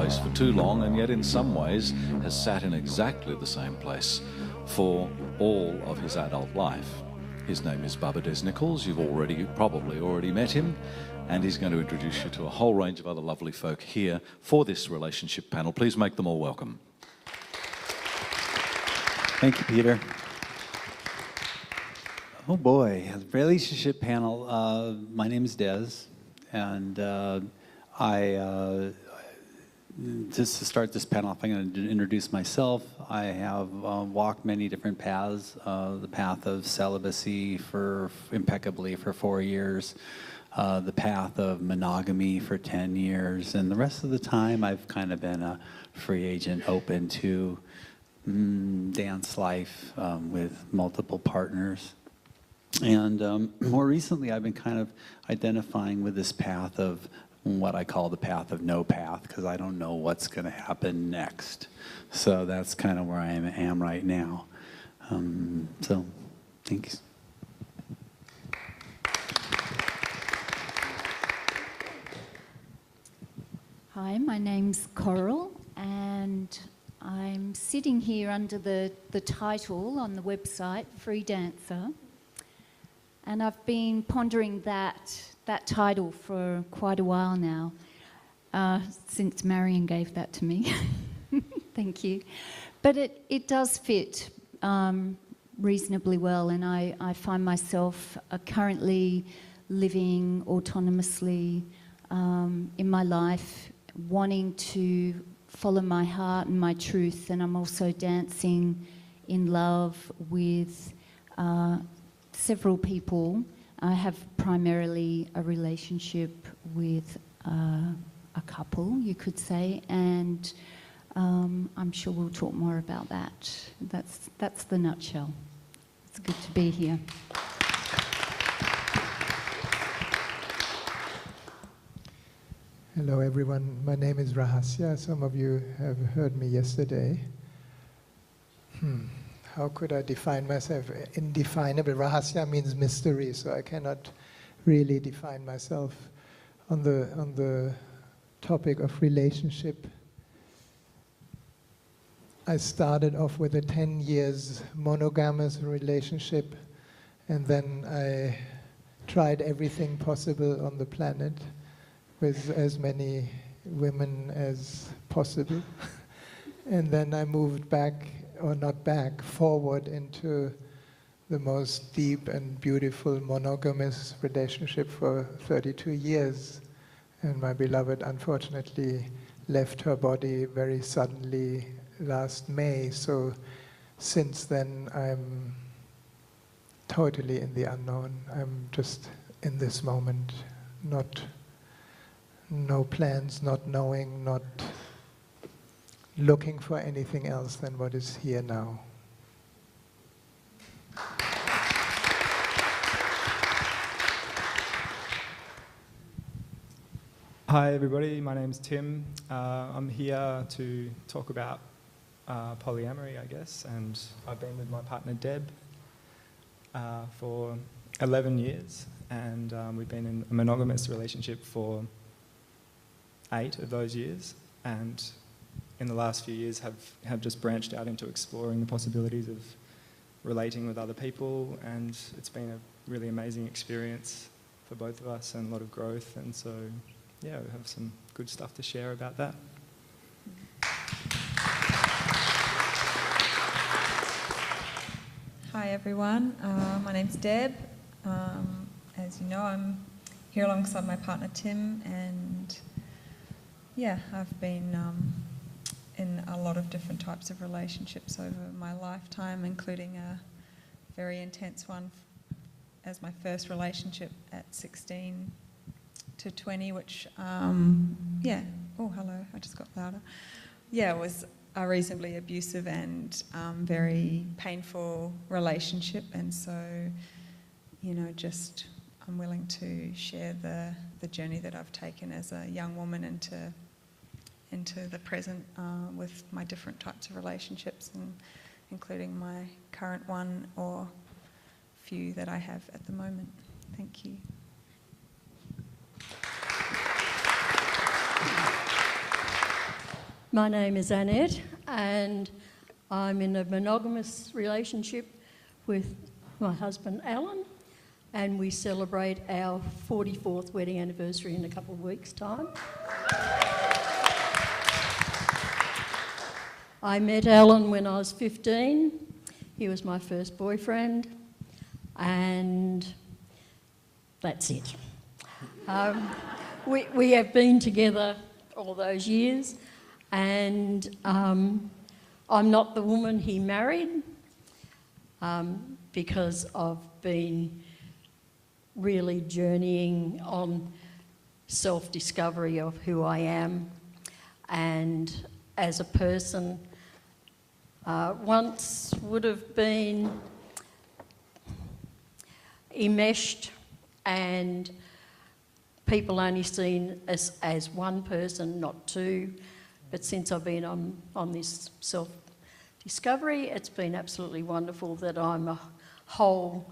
place for too long, and yet in some ways has sat in exactly the same place for all of his adult life. His name is Bubba Des-Nichols. You've probably already met him, and he's going to introduce you to a whole range of other lovely folk here for this relationship panel. Please make them all welcome. Thank you, Peter. Oh boy, relationship panel. My name is Des, and just to start this panel off, I'm going to introduce myself. I have walked many different paths. The path of celibacy impeccably for 4 years, the path of monogamy for 10 years, and the rest of the time I've kind of been a free agent, open to dance life with multiple partners. And more recently, I've been kind of identifying with this path of what I call the path of no path, because I don't know what's going to happen next. So that's kind of where I am right now. So, thanks. Hi, my name's Coral, and I'm sitting here under the title on the website, Free Dancer. And I've been pondering that title for quite a while now, since Marion gave that to me. Thank you. But it does fit reasonably well, and I find myself currently living autonomously in my life, wanting to follow my heart and my truth, and I'm also dancing in love with several people. I have primarily a relationship with a couple, you could say, and I'm sure we'll talk more about that. That's the nutshell. It's good to be here. Hello everyone, my name is Rahasya. Some of you have heard me yesterday. How could I define myself? Indefinable. Rahasya means mystery, so I cannot really define myself. On the topic of relationship, I started off with a 10 years monogamous relationship, and then I tried everything possible on the planet with as many women as possible. And then I moved back, or not back, forward into the most deep and beautiful monogamous relationship for 32 years. And my beloved unfortunately left her body very suddenly last May. So since then I'm totally in the unknown. I'm just in this moment, no plans, not knowing, not looking for anything else than what is here now. Hi everybody, my name's Tim. I'm here to talk about polyamory, I guess, and I've been with my partner Deb for 11 years, and we've been in a monogamous relationship for 8 of those years, and in the last few years have just branched out into exploring the possibilities of relating with other people, and it's been a really amazing experience for both of us and a lot of growth, and so yeah, we have some good stuff to share about that. Hi everyone, my name's Deb. As you know, I'm here alongside my partner Tim, and yeah, I've been in a lot of different types of relationships over my lifetime, including a very intense one as my first relationship at 16 to 20, which, yeah, oh hello, I just got louder. Yeah, it was a reasonably abusive and very painful relationship, and so, you know, just I'm willing to share the journey that I've taken as a young woman into the present with my different types of relationships, and including my current one or few that I have at the moment. Thank you. My name is Annette, and I'm in a monogamous relationship with my husband Alan, and we celebrate our 44th wedding anniversary in a couple of weeks' time. I met Alan when I was 15. He was my first boyfriend, and that's it. We have been together all those years, and I'm not the woman he married because I've been really journeying on self-discovery of who I am, and as a person once would have been enmeshed and people only seen us as one person, not two. But since I've been on this self-discovery, it's been absolutely wonderful that I'm a whole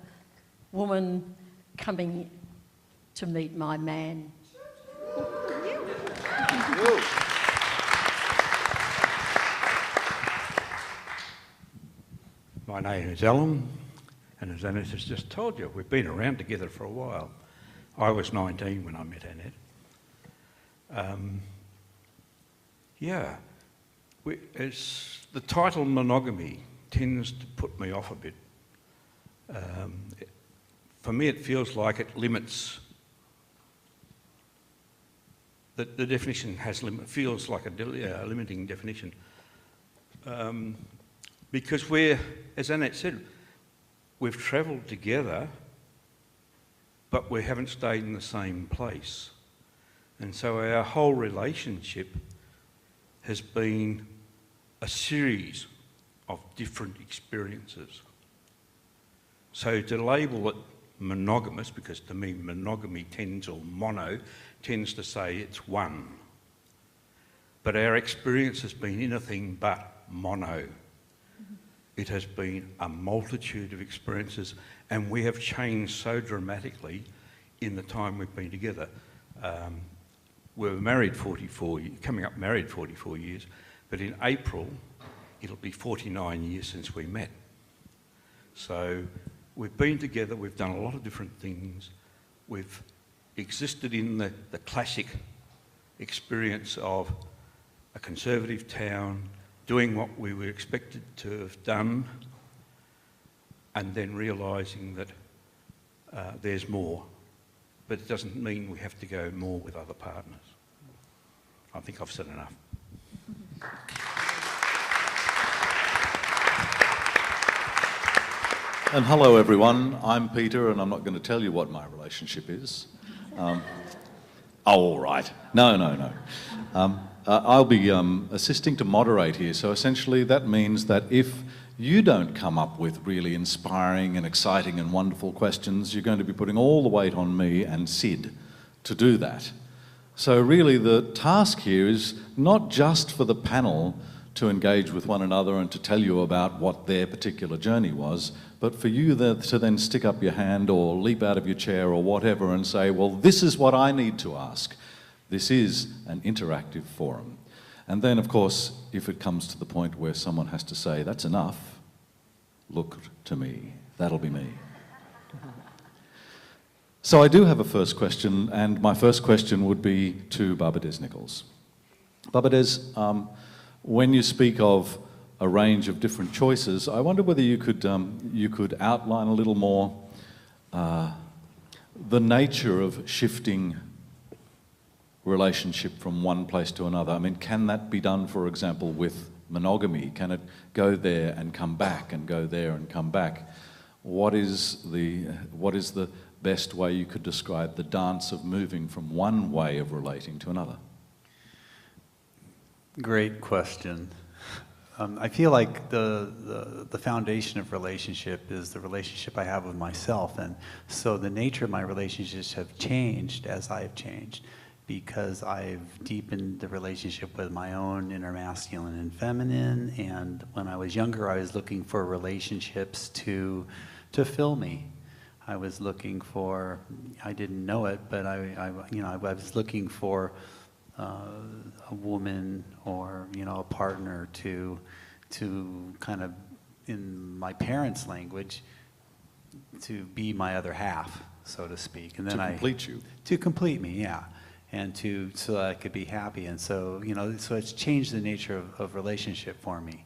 woman coming to meet my man. My name is Alan, and as Annette has just told you, we've been around together for a while. I was 19 when I met Annette. The title monogamy tends to put me off a bit. For me, it feels like it limits. The definition feels like a limiting definition. Because as Annette said, we've travelled together, but we haven't stayed in the same place. And so our whole relationship has been a series of different experiences. So to label it monogamous, because to me monogamy tends to say it's one. But our experience has been anything but mono. It has been a multitude of experiences, and we have changed so dramatically in the time we've been together. We were married 44 years, coming up married 44 years, but in April, it'll be 49 years since we met. So we've been together, we've done a lot of different things. We've existed in the classic experience of a conservative town, doing what we were expected to have done, and then realising that there's more. But it doesn't mean we have to go more with other partners. I think I've said enough. And hello everyone, I'm Peter, and I'm not going to tell you what my relationship is. All right. No. I'll be assisting to moderate here, so essentially that means that if you don't come up with really inspiring and exciting and wonderful questions, you're going to be putting all the weight on me and Sid to do that. So really the task here is not just for the panel to engage with one another and to tell you about what their particular journey was, but for you to then stick up your hand or leap out of your chair or whatever and say, well, this is what I need to ask. This is an interactive forum. And then, of course, if it comes to the point where someone has to say, that's enough, look to me. That'll be me. So I do have a first question, and my first question would be to Barbara Des-Nichols. Barbara Des, when you speak of a range of different choices, I wonder whether you could outline a little more the nature of shifting relationship from one place to another. I mean, can that be done, for example, with monogamy? Can it go there and come back and go there and come back? What is the best way you could describe the dance of moving from one way of relating to another? Great question. I feel like the foundation of relationship is the relationship I have with myself, and so the nature of my relationships have changed as I've changed, because I've deepened the relationship with my own inner masculine and feminine, and when I was younger I was looking for relationships to fill me. I was looking for, I didn't know it, but I was looking for a woman or, you know, a partner to kind of, in my parents' language, to be my other half, so to speak. And then to complete you. To complete me, yeah. And so that I could be happy. And so, you know, so it's changed the nature of relationship for me.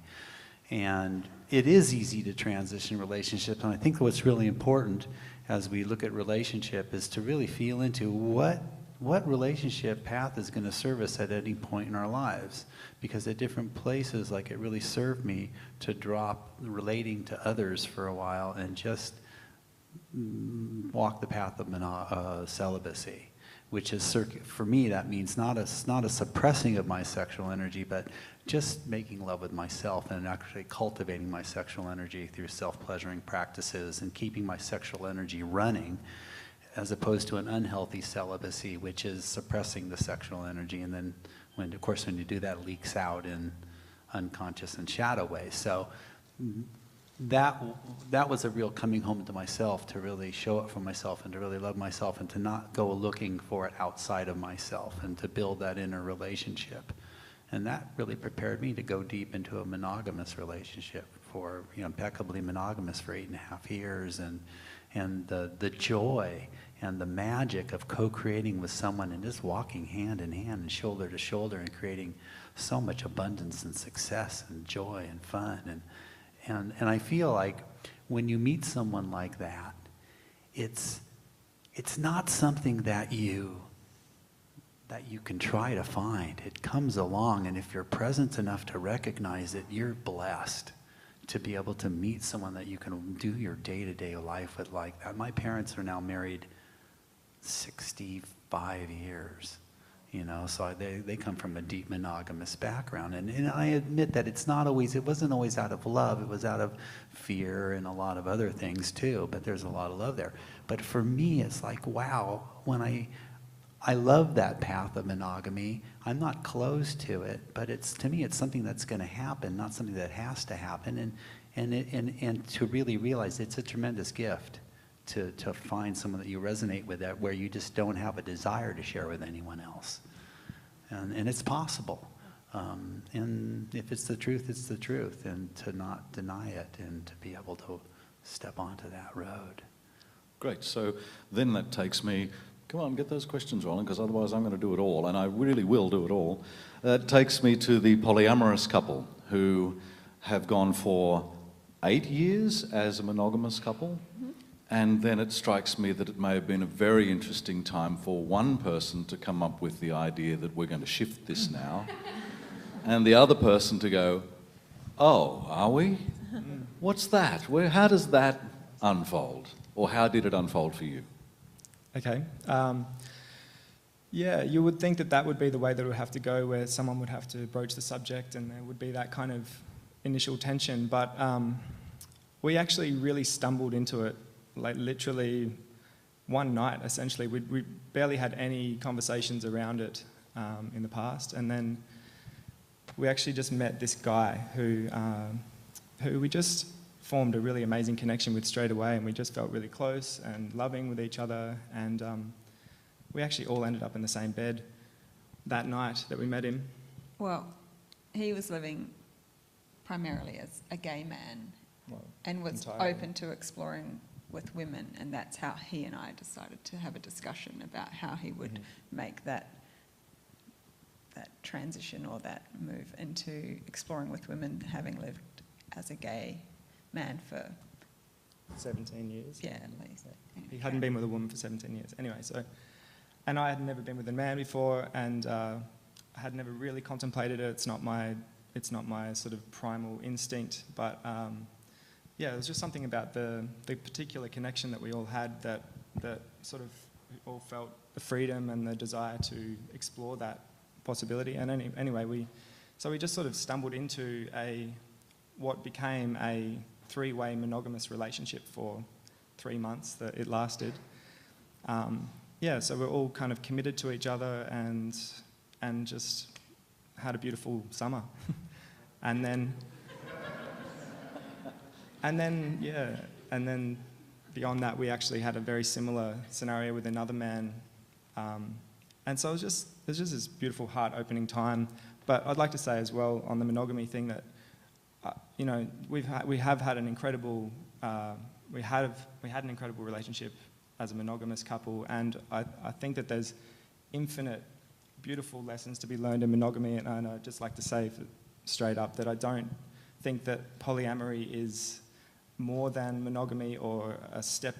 And it is easy to transition relationships. And I think what's really important as we look at relationship is to really feel into what relationship path is going to serve us at any point in our lives. Because at different places, like, it really served me to drop relating to others for a while and just walk the path of celibacy. Which is, for me, that means not a suppressing of my sexual energy, but just making love with myself and actually cultivating my sexual energy through self-pleasuring practices and keeping my sexual energy running, as opposed to an unhealthy celibacy, which is suppressing the sexual energy. And then, when you do that, it leaks out in unconscious and shadow ways. So that was a real coming home to myself, to really show up for myself and to really love myself and to not go looking for it outside of myself and to build that inner relationship. And that really prepared me to go deep into a monogamous relationship, for, you know, impeccably monogamous for 8.5 years, and the joy and the magic of co-creating with someone and just walking hand in hand and shoulder to shoulder and creating so much abundance and success and joy and fun. And I feel like when you meet someone like that, it's not something that you can try to find. It comes along, and if you're present enough to recognize it, you're blessed to be able to meet someone that you can do your day-to-day life with like that. My parents are now married 65 years. You know, so they come from a deep monogamous background. And I admit that it wasn't always out of love. It was out of fear and a lot of other things too, but there's a lot of love there. But for me, it's like, wow, when I love that path of monogamy. I'm not close to it, but to me, it's something that's going to happen, not something that has to happen. And to really realize it's a tremendous gift to find someone that you resonate with, that where you just don't have a desire to share with anyone else. And it's possible. And if it's the truth, it's the truth. And to not deny it and to be able to step onto that road. Great. So then that takes me, come on, get those questions rolling, because otherwise I'm going to do it all, and I really will do it all. That takes me to the polyamorous couple who have gone for 8 years as a monogamous couple. And then it strikes me that it may have been a very interesting time for one person to come up with the idea that we're going to shift this now, and the other person to go, oh, are we? What's that? How does that unfold? Or how did it unfold for you? Okay. Yeah, you would think that would be the way that it would have to go, where someone would have to broach the subject and there would be that kind of initial tension. But we actually really stumbled into it, like literally one night, essentially. We barely had any conversations around it in the past. And then we actually just met this guy who we just formed a really amazing connection with straight away, and we just felt really close and loving with each other. And we actually all ended up in the same bed that night that we met him. Well, he was living primarily as a gay man and was entirely open to exploring with women, and that's how he and I decided to have a discussion about how he would make that transition or that move into exploring with women, having lived as a gay man for 17 years. Yeah, at least. He hadn't been with a woman for 17 years. Anyway, so, and I had never been with a man before, and I had never really contemplated it. It's not my sort of primal instinct, but yeah, it was just something about the particular connection that we all had that sort of all felt the freedom and the desire to explore that possibility. And anyway, we just sort of stumbled into what became a 3-way monogamous relationship for 3 months that it lasted. Yeah, so we're all kind of committed to each other and just had a beautiful summer. and then beyond that, we actually had a very similar scenario with another man. And so it's there's just this beautiful heart-opening time. But I'd like to say as well on the monogamy thing that, you know, we have had an incredible, we had an incredible relationship as a monogamous couple, and I think that there's infinite beautiful lessons to be learned in monogamy, and I'd just like to say straight up that I don't think that polyamory is more than monogamy or a step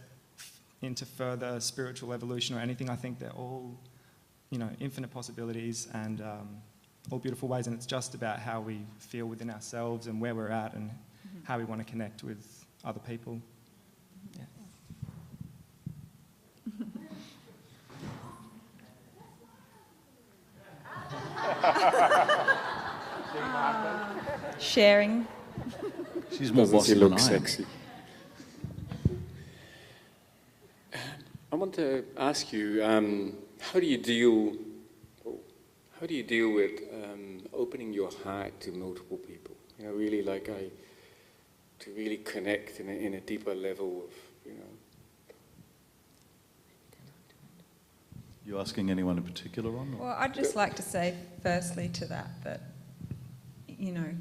into further spiritual evolution or anything. I think they're all, you know, infinite possibilities and all beautiful ways, and it's just about how we feel within ourselves and where we're at and how we want to connect with other people. Yeah. Sharing. She's more bossy than I am. Sexy. I want to ask you, how do you deal with opening your heart to multiple people? You know, really to really connect in a deeper level of, you know. You asking anyone in particular on? Well, I'd just like to say firstly to that, you know,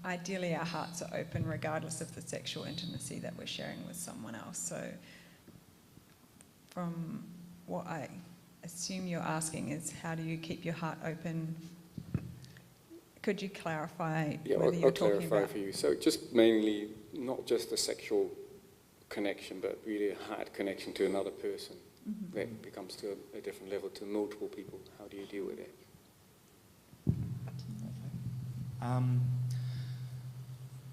ideally our hearts are open regardless of the sexual intimacy that we're sharing with someone else. So from what I assume you're asking is how do you keep your heart open? Could you clarify whether you're talking about... I'll clarify for you. So just mainly not just a sexual connection, but really a heart connection to another person that becomes to a different level to multiple people. How do you deal with it?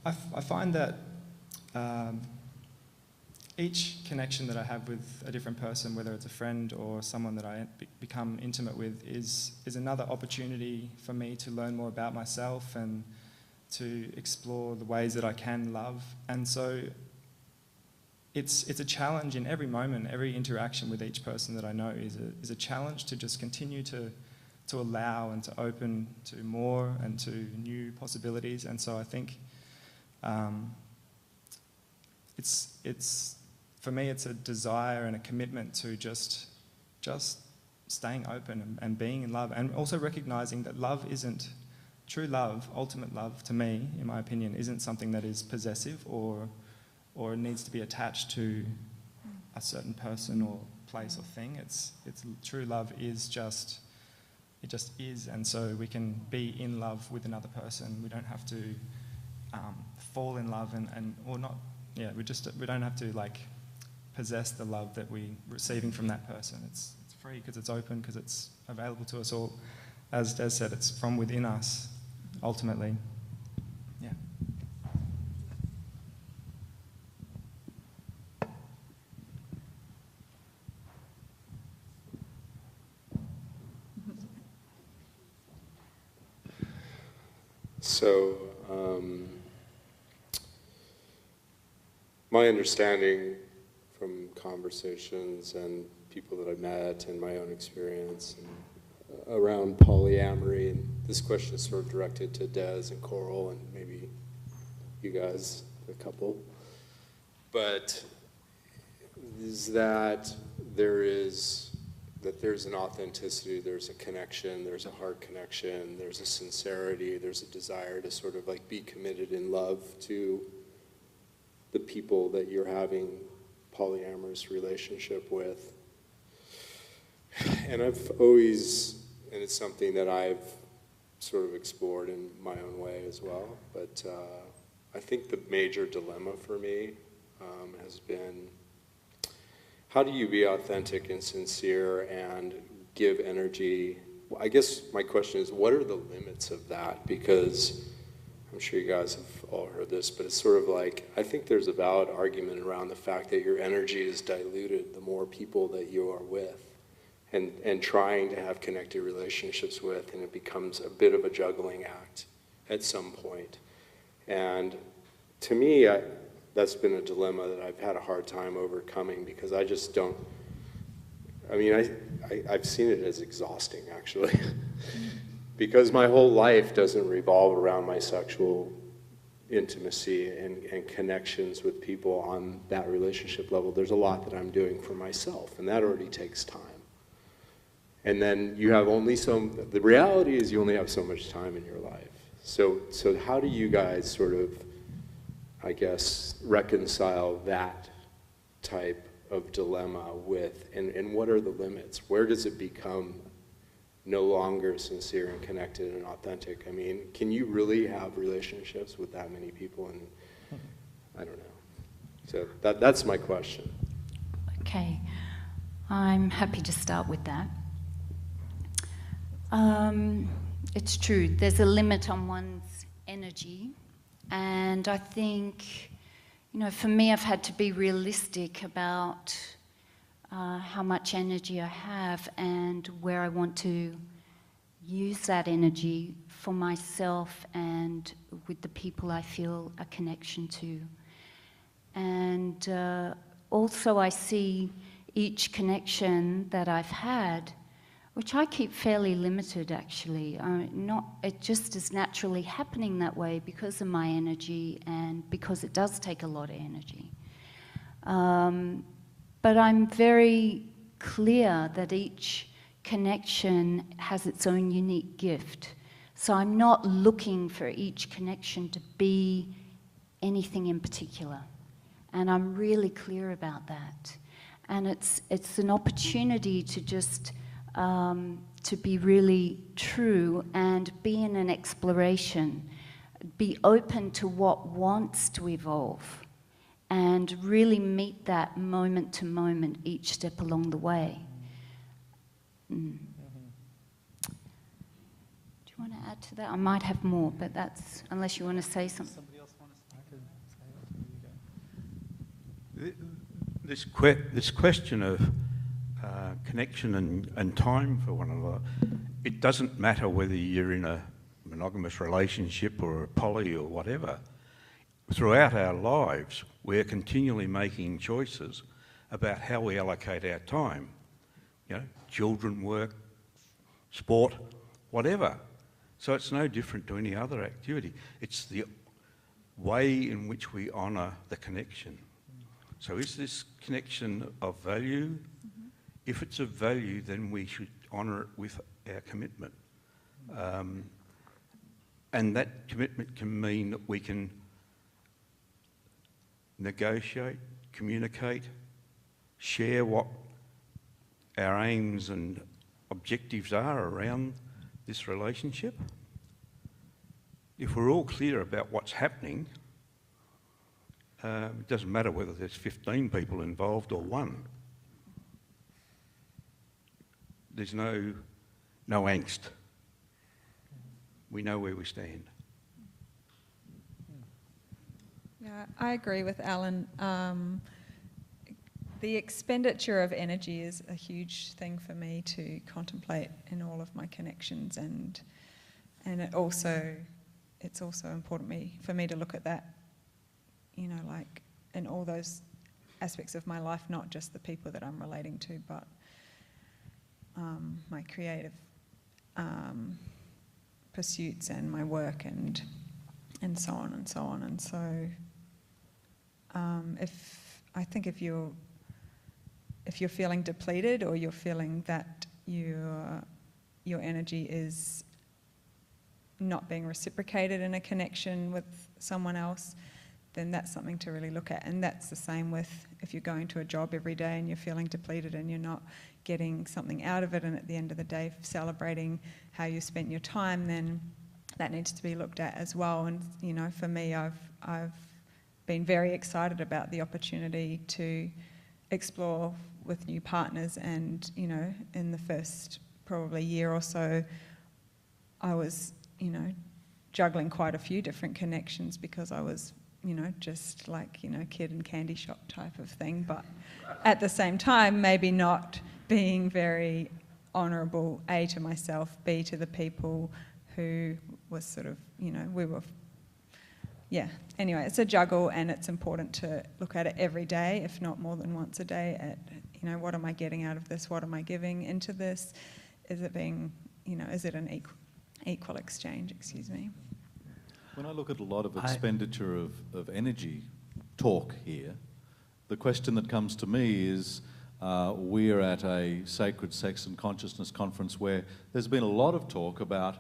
I find that each connection that I have with a different person, whether it's a friend or someone that I become intimate with, is another opportunity for me to learn more about myself and to explore the ways that I can love. And so it's a challenge in every moment, every interaction with each person that I know is a challenge to just continue to allow and to open to more and to new possibilities. And so I think it's for me, it's a desire and a commitment to just staying open and being in love, and also recognizing that love isn't true love. Ultimate love, to me, in my opinion, isn't something that is possessive or needs to be attached to a certain person or place or thing. It's true love is just is, and so we can be in love with another person. We don't have to fall in love and or not. Yeah, we don't have to like possess the love that we're receiving from that person. It's free because it's open, because it's available to us all. As Des said, it's from within us, ultimately. Yeah. So, my understanding from conversations and people that I've met and my own experience around polyamory, and this question is sort of directed to Des and Coral and maybe you guys, a couple, but is that there's an authenticity, there's a connection, there's a heart connection, there's a sincerity, there's a desire to sort of like be committed in love to the people that you're having polyamorous relationship with. And I've always, and it's something that I've sort of explored in my own way as well, but I think the major dilemma for me has been, how do you be authentic and sincere and give energy? I guess my question is, what are the limits of that? Because I'm sure you guys have all heard this, but it's sort of like, I think there's a valid argument around the fact that your energy is diluted the more people that you are with and trying to have connected relationships with, and it becomes a bit of a juggling act at some point. And to me, that's been a dilemma that I've had a hard time overcoming, because I just don't, I mean, I've seen it as exhausting, actually. Because my whole life doesn't revolve around my sexual intimacy and connections with people on that relationship level. There's a lot that I'm doing for myself, and that already takes time. And then you have only the reality is you only have so much time in your life. So how do you guys sort of, I guess, reconcile that type of dilemma with, and what are the limits? Where does it become no longer sincere and connected and authentic? I mean, can you really have relationships with that many people? And I don't know. So that's my question. Okay, I'm happy to start with that. It's true, there's a limit on one's energy, and I think, you know, for me, I've had to be realistic about how much energy I have and where I want to use that energy for myself and with the people I feel a connection to. And also I see each connection that I've had, which I keep fairly limited actually. It just is naturally happening that way because of my energy and because it does take a lot of energy. But I'm very clear that each connection has its own unique gift. So I'm not looking for each connection to be anything in particular. And I'm really clear about that. And it's an opportunity to just to be really true and be in an exploration, be open to what wants to evolve, and really meet that moment to moment each step along the way. Do you want to add to that? I might have more, but that's, unless you want to say something. Somebody else want to This question of connection and time for one another, it doesn't matter whether you're in a monogamous relationship or a poly or whatever. Throughout our lives, we're continually making choices about how we allocate our time. You know, children, work, sport, whatever. So it's no different to any other activity. It's the way in which we honour the connection. So is this connection of value? If it's of value, then we should honour it with our commitment. And that commitment can mean that we can negotiate, communicate, share what our aims and objectives are around this relationship. If we're all clear about what's happening, it doesn't matter whether there's 15 people involved or one. There's no angst. We know where we stand. Yeah, I agree with Alan. The expenditure of energy is a huge thing for me to contemplate in all of my connections, and it's also important for me to look at that, you know, like in all those aspects of my life, not just the people that I'm relating to, but my creative pursuits and my work and so on and so on. And so if you're feeling depleted, or you're feeling that your energy is not being reciprocated in a connection with someone else, then that's something to really look at. And that's the same with if you're going to a job every day and you're feeling depleted and you're not getting something out of it, and at the end of the day celebrating how you spent your time, then that needs to be looked at as well. And you know, for me, I've been very excited about the opportunity to explore with new partners, and you know, in the first probably year or so, I was, you know, juggling quite a few different connections because I was, you know, just like, you know, kid in candy shop type of thing, but at the same time maybe not being very honourable, A, to myself, B, to the people who was sort of, you know, we were, yeah. Anyway, it's a juggle, and it's important to look at it every day, if not more than once a day, at, you know, what am I getting out of this? What am I giving into this? Is it being, you know, is it an equal exchange, excuse me? When I look at a lot of expenditure of energy talk here, the question that comes to me is, we're at a Sacred Sex and Consciousness conference where there's been a lot of talk about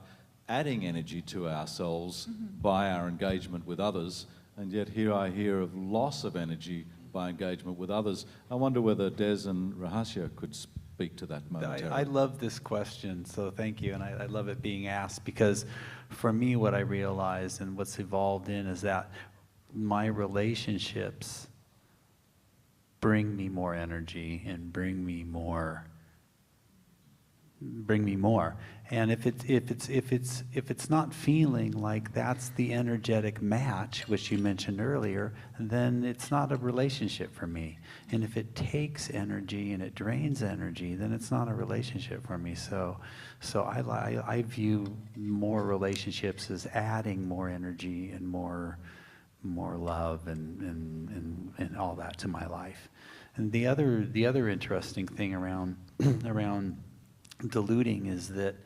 adding energy to ourselves by our engagement with others, and yet here I hear of loss of energy by engagement with others. I wonder whether Des and Rahasya could speak to that momentarily. I love this question, so thank you, and I love it being asked, because for me what I realized and what's evolved in is that my relationships bring me more energy and bring me more. And if it's not feeling like that's the energetic match, which you mentioned earlier, then it's not a relationship for me. And if it takes energy and it drains energy, then it's not a relationship for me. So I view more relationships as adding more energy and more love and all that to my life. And the other interesting thing around diluting is that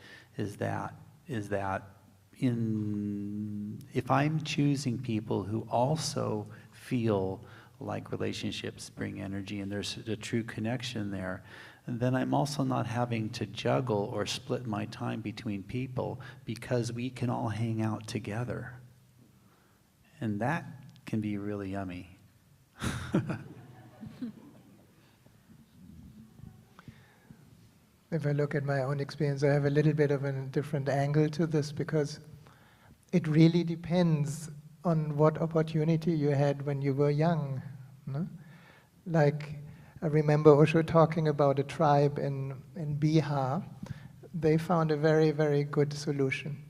if I'm choosing people who also feel like relationships bring energy and there's a true connection there, then I'm also not having to juggle or split my time between people, because we can all hang out together. And that can be really yummy. If I look at my own experience, I have a little bit of a different angle to this, because it really depends on what opportunity you had when you were young. No? Like, I remember Osho talking about a tribe in Bihar. They found a very, very good solution.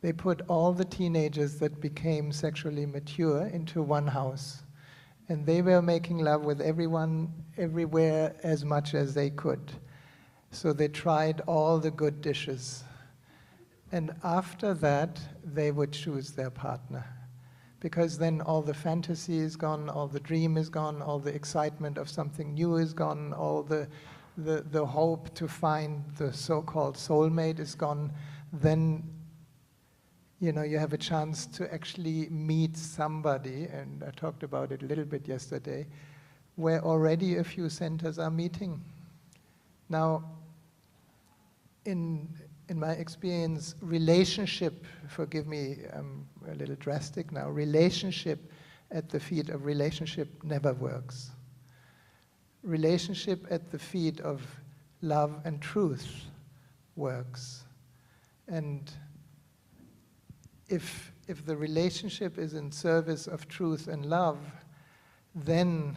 They put all the teenagers that became sexually mature into one house. And they were making love with everyone, everywhere, as much as they could. So they tried all the good dishes. And after that, they would choose their partner. Because then all the fantasy is gone, all the dream is gone, all the excitement of something new is gone, all the hope to find the so-called soulmate is gone. Then, you know, you have a chance to actually meet somebody, and I talked about it a little bit yesterday, where already a few centers are meeting. Now, in my experience, relationship, forgive me, I'm a little drastic now, relationship at the feet of relationship never works. Relationship at the feet of love and truth works. And if the relationship is in service of truth and love, then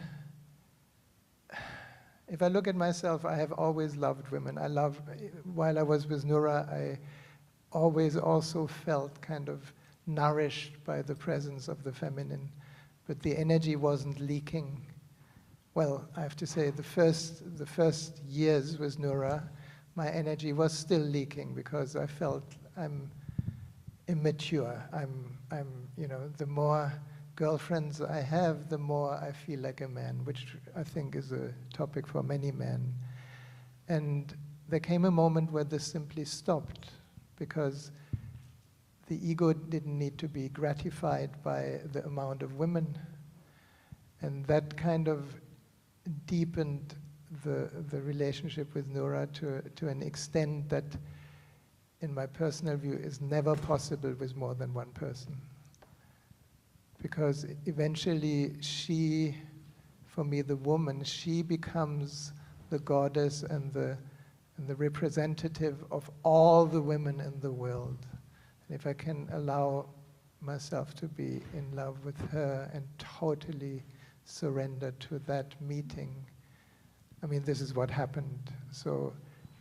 if I look at myself, I have always loved women. While I was with Nura, I always also felt kind of nourished by the presence of the feminine, but the energy wasn't leaking. Well, I have to say, the first years with Nura, my energy was still leaking, because I felt I'm immature. You know, the more girlfriends I have, the more I feel like a man, which I think is a topic for many men. And there came a moment where this simply stopped, because the ego didn't need to be gratified by the amount of women. And that kind of deepened the relationship with Nura to an extent that, in my personal view, is never possible with more than one person. Because eventually she, for me, the woman, she becomes the goddess and the representative of all the women in the world. And if I can allow myself to be in love with her and totally surrender to that meeting, I mean, this is what happened. So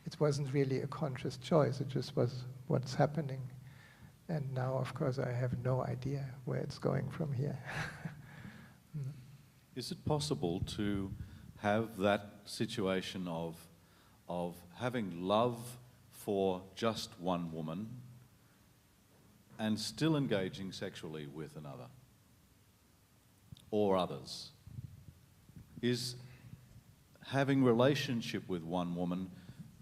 it wasn't really a conscious choice, it just was what's happening. And now, of course, I have no idea where it's going from here. Is it possible to have that situation of having love for just one woman and still engaging sexually with another or others? Is having relationship with one woman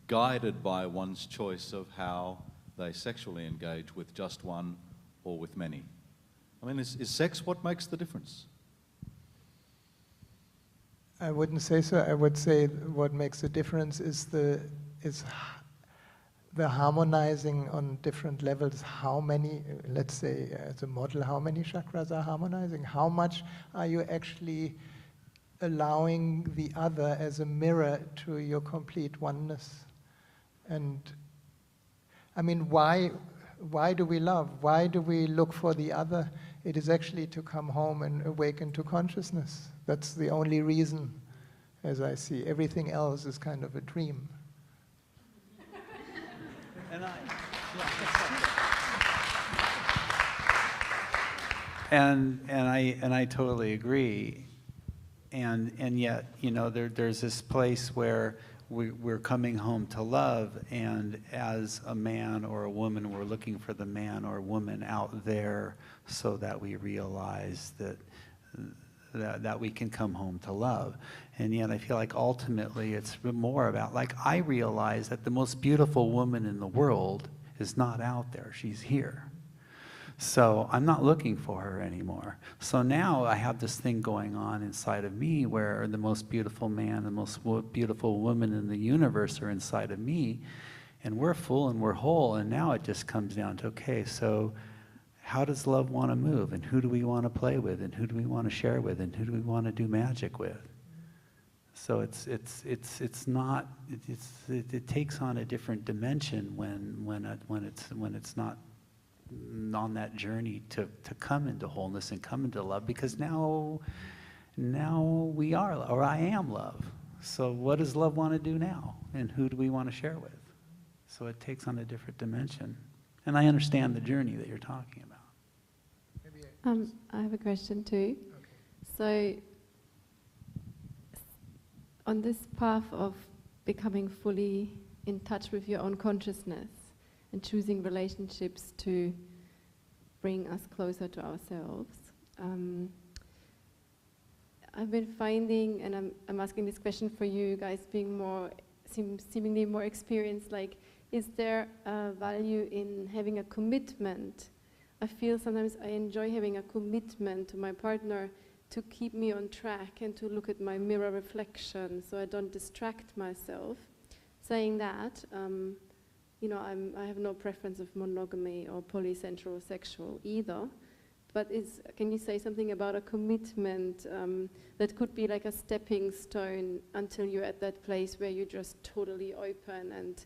guided by one's choice of how they sexually engage with just one or with many? I mean, is sex what makes the difference? I wouldn't say so. I would say what makes a difference is the harmonizing on different levels. How many, let's say as a model, how many chakras are harmonizing? How much are you actually allowing the other as a mirror to your complete oneness? And I mean, why do we love? Why do we look for the other? It is actually to come home and awaken to consciousness. That's the only reason, as I see. Everything else is kind of a dream. And I totally agree. And yet, you know, there's this place where we're coming home to love, and as a man or a woman, we're looking for the man or woman out there so that we realize that we can come home to love. And yet I feel like ultimately it's more about, like, I realize that the most beautiful woman in the world is not out there, she's here. So I'm not looking for her anymore. So now I have this thing going on inside of me where the most beautiful man, the most beautiful woman in the universe are inside of me, and we're full and we're whole. And now it just comes down to, okay, so how does love want to move, and who do we want to play with, and who do we want to share with, and who do we want to do magic with? So it takes on a different dimension when it's not on that journey to come into wholeness and come into love, because now we are, or I am love. So what does love want to do now, and who do we want to share with? So it takes on a different dimension, and I understand the journey that you're talking about. I have a question too. Okay. So on this path of becoming fully in touch with your own consciousness and choosing relationships to bring us closer to ourselves, I've been finding, and I'm asking this question for you guys being seemingly more experienced, like, is there a value in having a commitment? I feel sometimes I enjoy having a commitment to my partner to keep me on track and to look at my mirror reflection so I don't distract myself. Saying that, you know, I have no preference of monogamy or polycentric sexual either, but can you say something about a commitment that could be like a stepping stone until you're at that place where you're just totally open and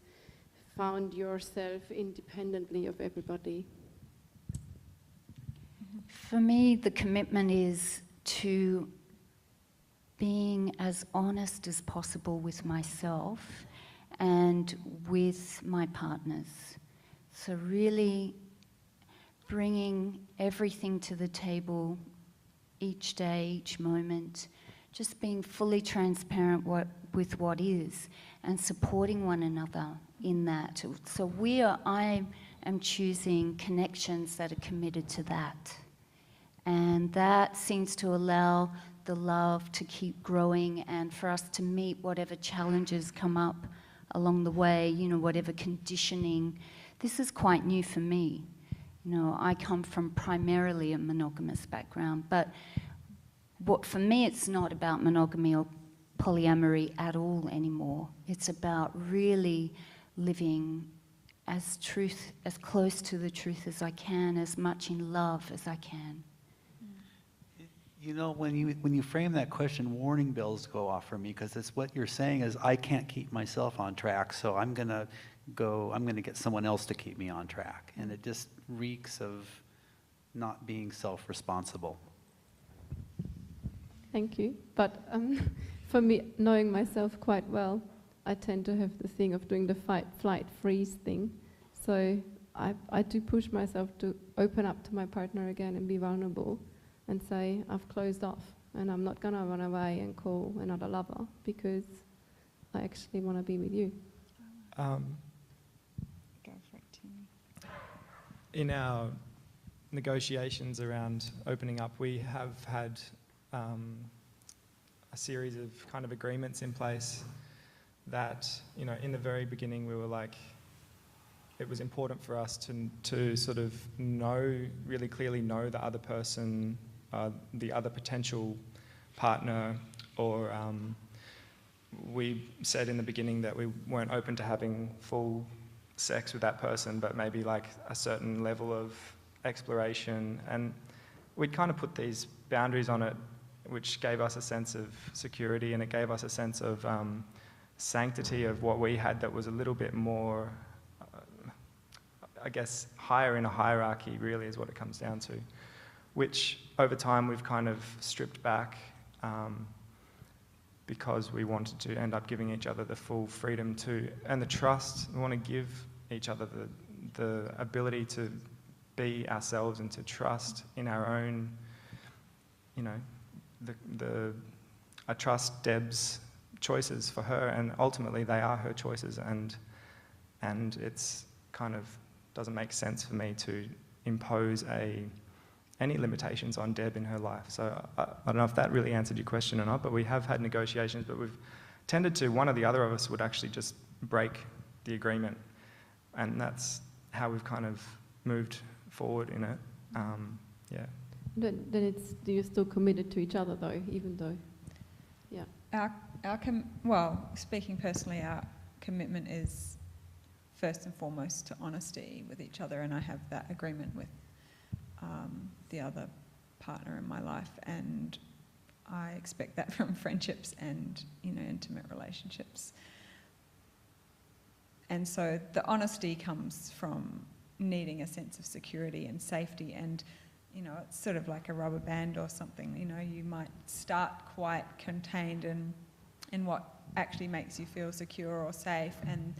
found yourself independently of everybody? For me, the commitment is to being as honest as possible with myself and with my partners. So really bringing everything to the table each day, each moment, just being fully transparent with what is, and supporting one another in that. So I am choosing connections that are committed to that. And that seems to allow the love to keep growing and for us to meet whatever challenges come up along the way, you know, whatever conditioning. This is quite new for me. You know, I come from primarily a monogamous background, but for me, it's not about monogamy or polyamory at all anymore. It's about really living as close to the truth as I can, as much in love as I can. You know, when you frame that question, warning bells go off for me, because it's what you're saying is, I can't keep myself on track, so I'm gonna get someone else to keep me on track, and it just reeks of not being self-responsible. Thank you. But for me, knowing myself quite well, I tend to have the thing of doing the fight, flight, freeze thing. So I do push myself to open up to my partner again and be vulnerable and say, I've closed off and I'm not going to run away and call another lover because I actually want to be with you. Go for it, Timmy. In our negotiations around opening up, we have had a series of kind of agreements in place that, you know, in the very beginning we were like, it was important for us to sort of really clearly know the other person, the other potential partner or we said in the beginning that we weren't open to having full sex with that person, but maybe like a certain level of exploration. And we'd kind of put these boundaries on it, which gave us a sense of security, and it gave us a sense of sanctity of what we had that was a little bit more, I guess, higher in a hierarchy, really, is what it comes down to, which over time we've kind of stripped back because we wanted to end up giving each other the full freedom to, and the trust. We want to give each other the ability to be ourselves and to trust in our own, you know, I trust Deb's choices for her, and ultimately they are her choices, and it's kind of doesn't make sense for me to impose any limitations on Deb in her life. So I don't know if that really answered your question or not, but we have had negotiations, but we've tended to, one or the other of us would actually just break the agreement, and that's how we've kind of moved forward in it. Yeah. Then you're still committed to each other though, even though, yeah. Well, speaking personally, our commitment is first and foremost to honesty with each other, and I have that agreement with the other partner in my life, and I expect that from friendships and, you know, intimate relationships. And so the honesty comes from needing a sense of security and safety, and, you know, it's sort of like a rubber band or something. You know, you might start quite contained in what actually makes you feel secure or safe, and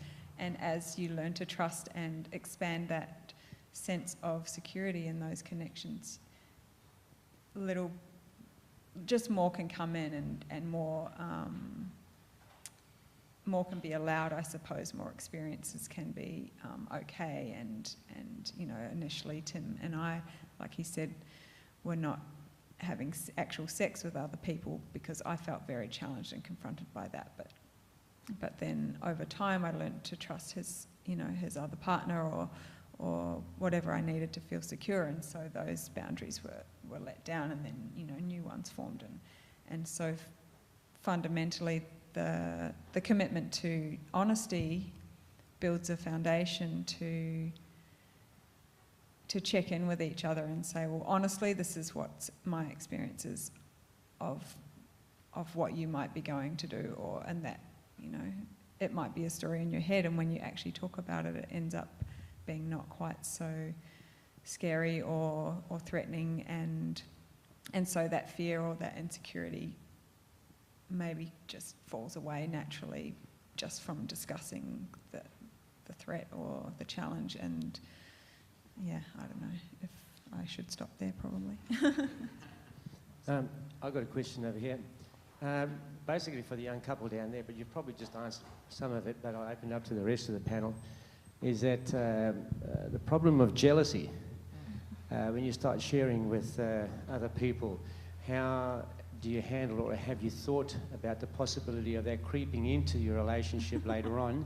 as you learn to trust and expand that sense of security in those connections, just more can come in, and more can be allowed, I suppose. More experiences can be okay, and you know, initially Tim and I, like he said, were not having actual sex with other people because I felt very challenged and confronted by that, but then over time I learned to trust his other partner or whatever I needed to feel secure, and so those boundaries were let down, and then, you know, new ones formed, and so fundamentally the commitment to honesty builds a foundation to check in with each other and say, well, honestly, this is what my experience is of what you might be going to do, and that, you know, it might be a story in your head, and when you actually talk about it, it ends up being not quite so scary or threatening, and so that fear or that insecurity maybe just falls away naturally just from discussing the threat or the challenge. And yeah, I don't know if I should stop there, probably. I've got a question over here. Basically for the young couple down there, but you've probably just answered some of it, but I'll open it up to the rest of the panel, is that the problem of jealousy. When you start sharing with other people, how do you handle, or have you thought about the possibility of that creeping into your relationship later on?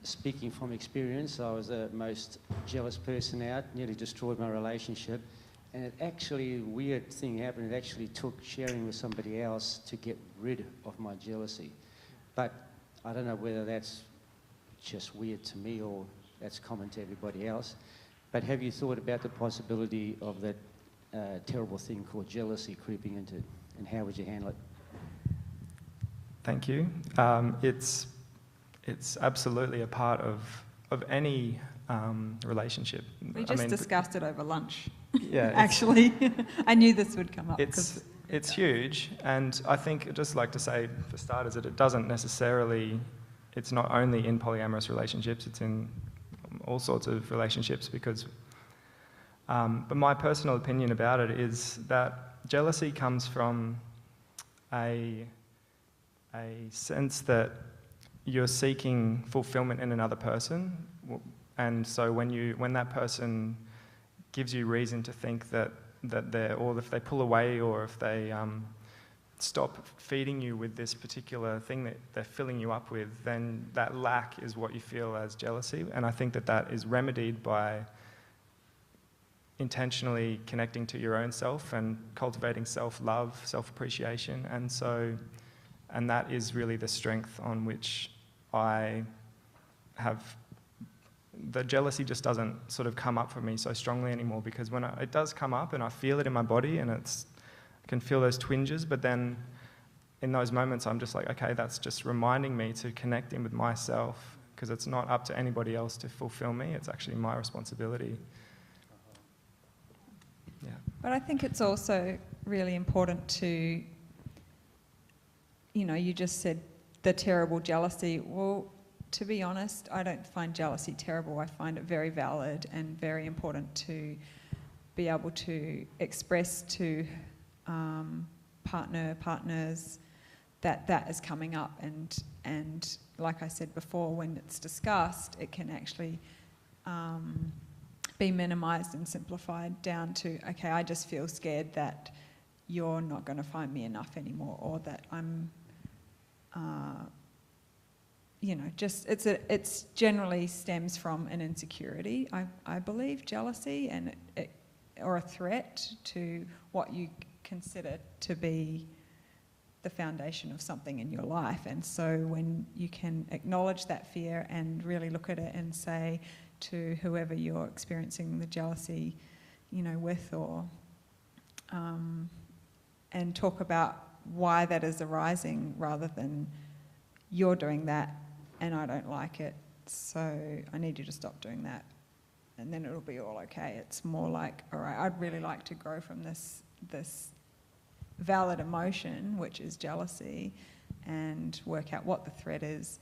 Speaking from experience, I was the most jealous person out, nearly destroyed my relationship. And it actually, a weird thing happened. It actually took sharing with somebody else to get rid of my jealousy. But I don't know whether that's just weird to me or that's common to everybody else. But have you thought about the possibility of that terrible thing called jealousy creeping into it, and how would you handle it? Thank you. It's absolutely a part of any relationship. We just discussed it over lunch. Yeah, actually, I knew this would come up. It's huge, and I think I'd just like to say, for starters, that it doesn't necessarily. It's not only in polyamorous relationships; it's in all sorts of relationships. Because, but my personal opinion about it is that jealousy comes from a sense that you're seeking fulfillment in another person, and so when that person gives you reason to think that they're, or if they pull away, or if they stop feeding you with this particular thing that they're filling you up with, then that lack is what you feel as jealousy. And I think that is remedied by intentionally connecting to your own self and cultivating self-love, self-appreciation. And that is really the strength on which I have. The jealousy just doesn't sort of come up for me so strongly anymore, because when it does come up and I feel it in my body and I can feel those twinges, but then in those moments I'm just like, okay, that's just reminding me to connect in with myself, because it's not up to anybody else to fulfill me, it's actually my responsibility. Yeah. But I think it's also really important to, you know, you just said the terrible jealousy. Well, to be honest, I don't find jealousy terrible. I find it very valid and very important to be able to express to partners that is coming up, and like I said before, when it's discussed, it can actually be minimised and simplified down to, okay, I just feel scared that you're not going to find me enough anymore, or that I'm, you know, just it's generally stems from an insecurity, I believe, jealousy, and or a threat to what you consider to be the foundation of something in your life. And so when you can acknowledge that fear and really look at it and say to whoever you're experiencing the jealousy, you know, with, or and talk about why that is arising, rather than you're doing that and I don't like it, so I need you to stop doing that, and then it'll be all okay. It's more like, all right, I'd really like to grow from this valid emotion, which is jealousy, and work out what the threat is.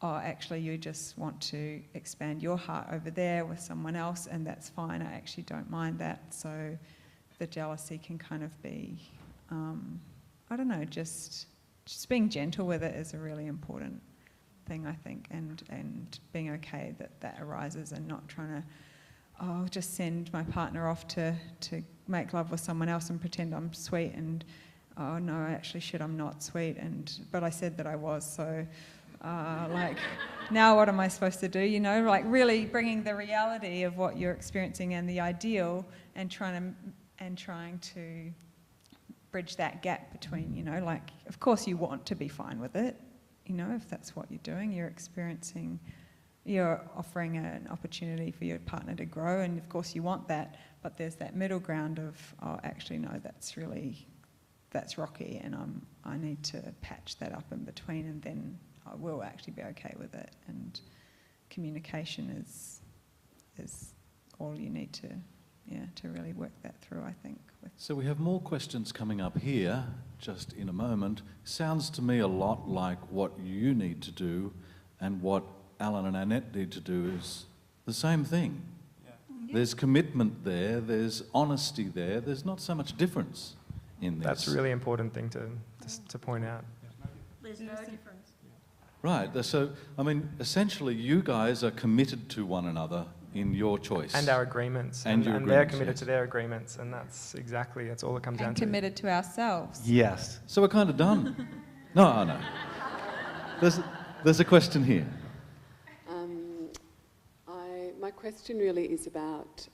Oh, actually, you just want to expand your heart over there with someone else, and that's fine. I actually don't mind that. So the jealousy can kind of be, I don't know, just being gentle with it is a really important thing, I think, and being okay that arises, and not trying to, oh, just send my partner off to make love with someone else and pretend I'm sweet, and oh no, actually shit, I'm not sweet, but I said that I was, so like, now what am I supposed to do, you know, like really bringing the reality of what you're experiencing and the ideal, and trying to bridge that gap between, you know, like, of course you want to be fine with it, you know, if that's what you're doing, you're offering an opportunity for your partner to grow, and of course you want that, but there's that middle ground of, oh, actually no, that's rocky, and I need to patch that up in between, and then I will actually be okay with it. And communication is all you need to really work that through, I think. So we have more questions coming up here just in a moment. Sounds to me a lot like what you need to do and what Alan and Annette need to do is the same thing. Yeah. There's commitment there, there's honesty there, there's not so much difference in this. That's a really important thing to point out. There's no difference. Right, so, I mean, essentially you guys are committed to one another in your choice. And our agreements. And they're committed to their agreements, and that's all it comes down to. And committed to ourselves. Yes. So we're kind of done. No. There's a question here. My question really is about,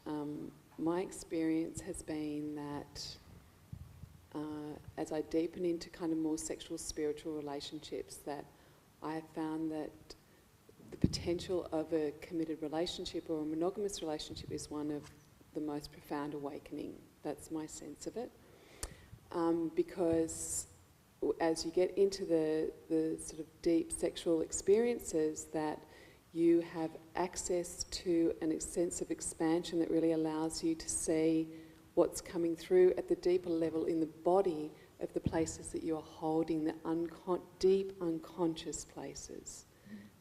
my experience has been that as I deepen into kind of more sexual, spiritual relationships, that I have found that the potential of a committed relationship or a monogamous relationship is one of the most profound awakening. That's my sense of it. Because as you get into the sort of deep sexual experiences, that you have access to a sense of expansion that really allows you to see what's coming through at the deeper level in the body of the places that you're holding, the deep unconscious places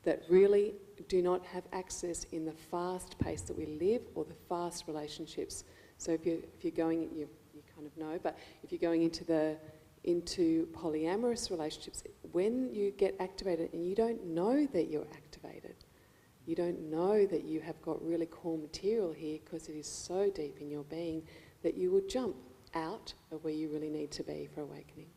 that really do not have access in the fast pace that we live or the fast relationships. So if you're going, you kind of know, but if you're going into polyamorous relationships, when you get activated and you don't know that you're activated, you don't know that you have got really core material here because it is so deep in your being that you will jump out of where you really need to be for awakening.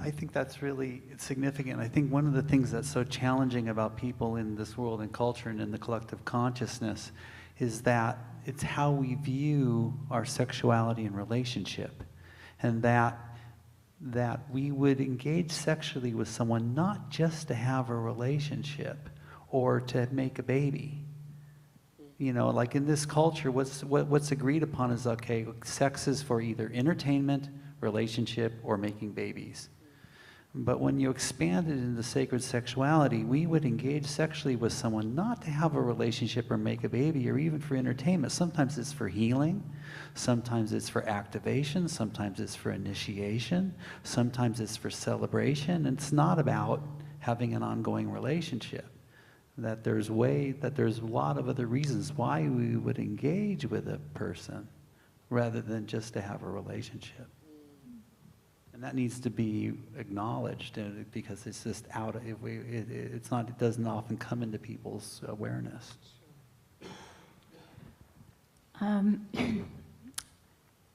I think that's really significant. I think one of the things that's so challenging about people in this world and culture and in the collective consciousness is that it's how we view our sexuality and relationship, and that we would engage sexually with someone not just to have a relationship or to make a baby. You know, like in this culture, what's agreed upon is, okay, sex is for either entertainment, relationship, or making babies. But when you expand it into sacred sexuality, we would engage sexually with someone not to have a relationship or make a baby or even for entertainment. Sometimes it's for healing, sometimes it's for activation, sometimes it's for initiation, sometimes it's for celebration. And it's not about having an ongoing relationship. That there's a lot of other reasons why we would engage with a person rather than just to have a relationship. And that needs to be acknowledged, because it's just it doesn't often come into people's awareness.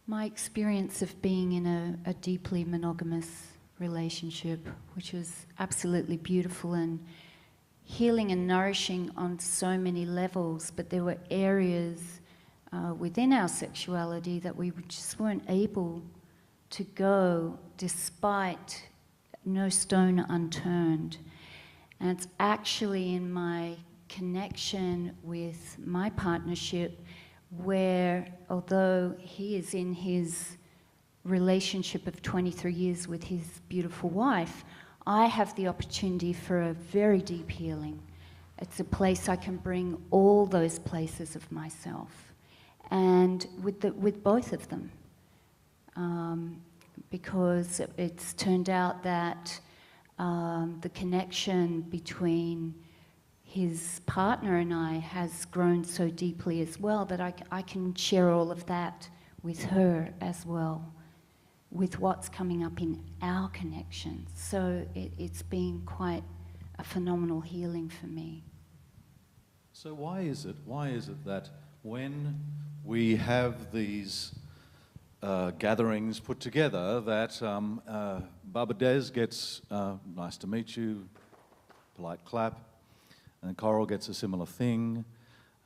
My experience of being in a deeply monogamous relationship, which was absolutely beautiful and healing and nourishing on so many levels, but there were areas within our sexuality that we just weren't able to go despite no stone unturned. And it's actually in my connection with my partnership where, although he is in his relationship of 23 years with his beautiful wife, I have the opportunity for a very deep healing. It's a place I can bring all those places of myself, and with both of them. Because it's turned out that the connection between his partner and I has grown so deeply as well that I can share all of that with her as well, with what's coming up in our connection. So it's been quite a phenomenal healing for me. So why is it that when we have these gatherings put together that Baba Des gets nice to meet you, polite clap, and Coral gets a similar thing,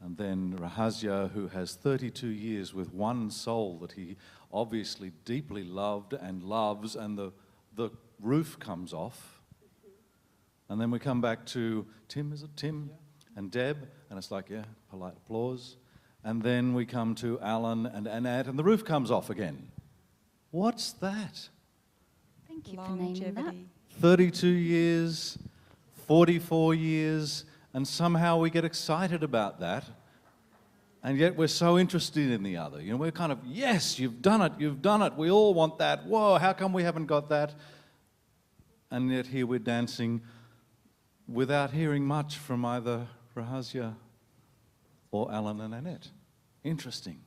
and then Rahasya, who has 32 years with one soul that he obviously deeply loved and loves, and the roof comes off, and then we come back to Tim, is it Tim? Yeah. And Deb, and it's like, yeah, polite applause. And then we come to Alan and Annette, and the roof comes off again. What's that? Thank you for naming that. 32 years, 44 years, and somehow we get excited about that, and yet we're so interested in the other. You know, we're kind of, yes, you've done it, we all want that. Whoa, how come we haven't got that? And yet here we're dancing without hearing much from either Rahasya or Alan and Annette. Interesting.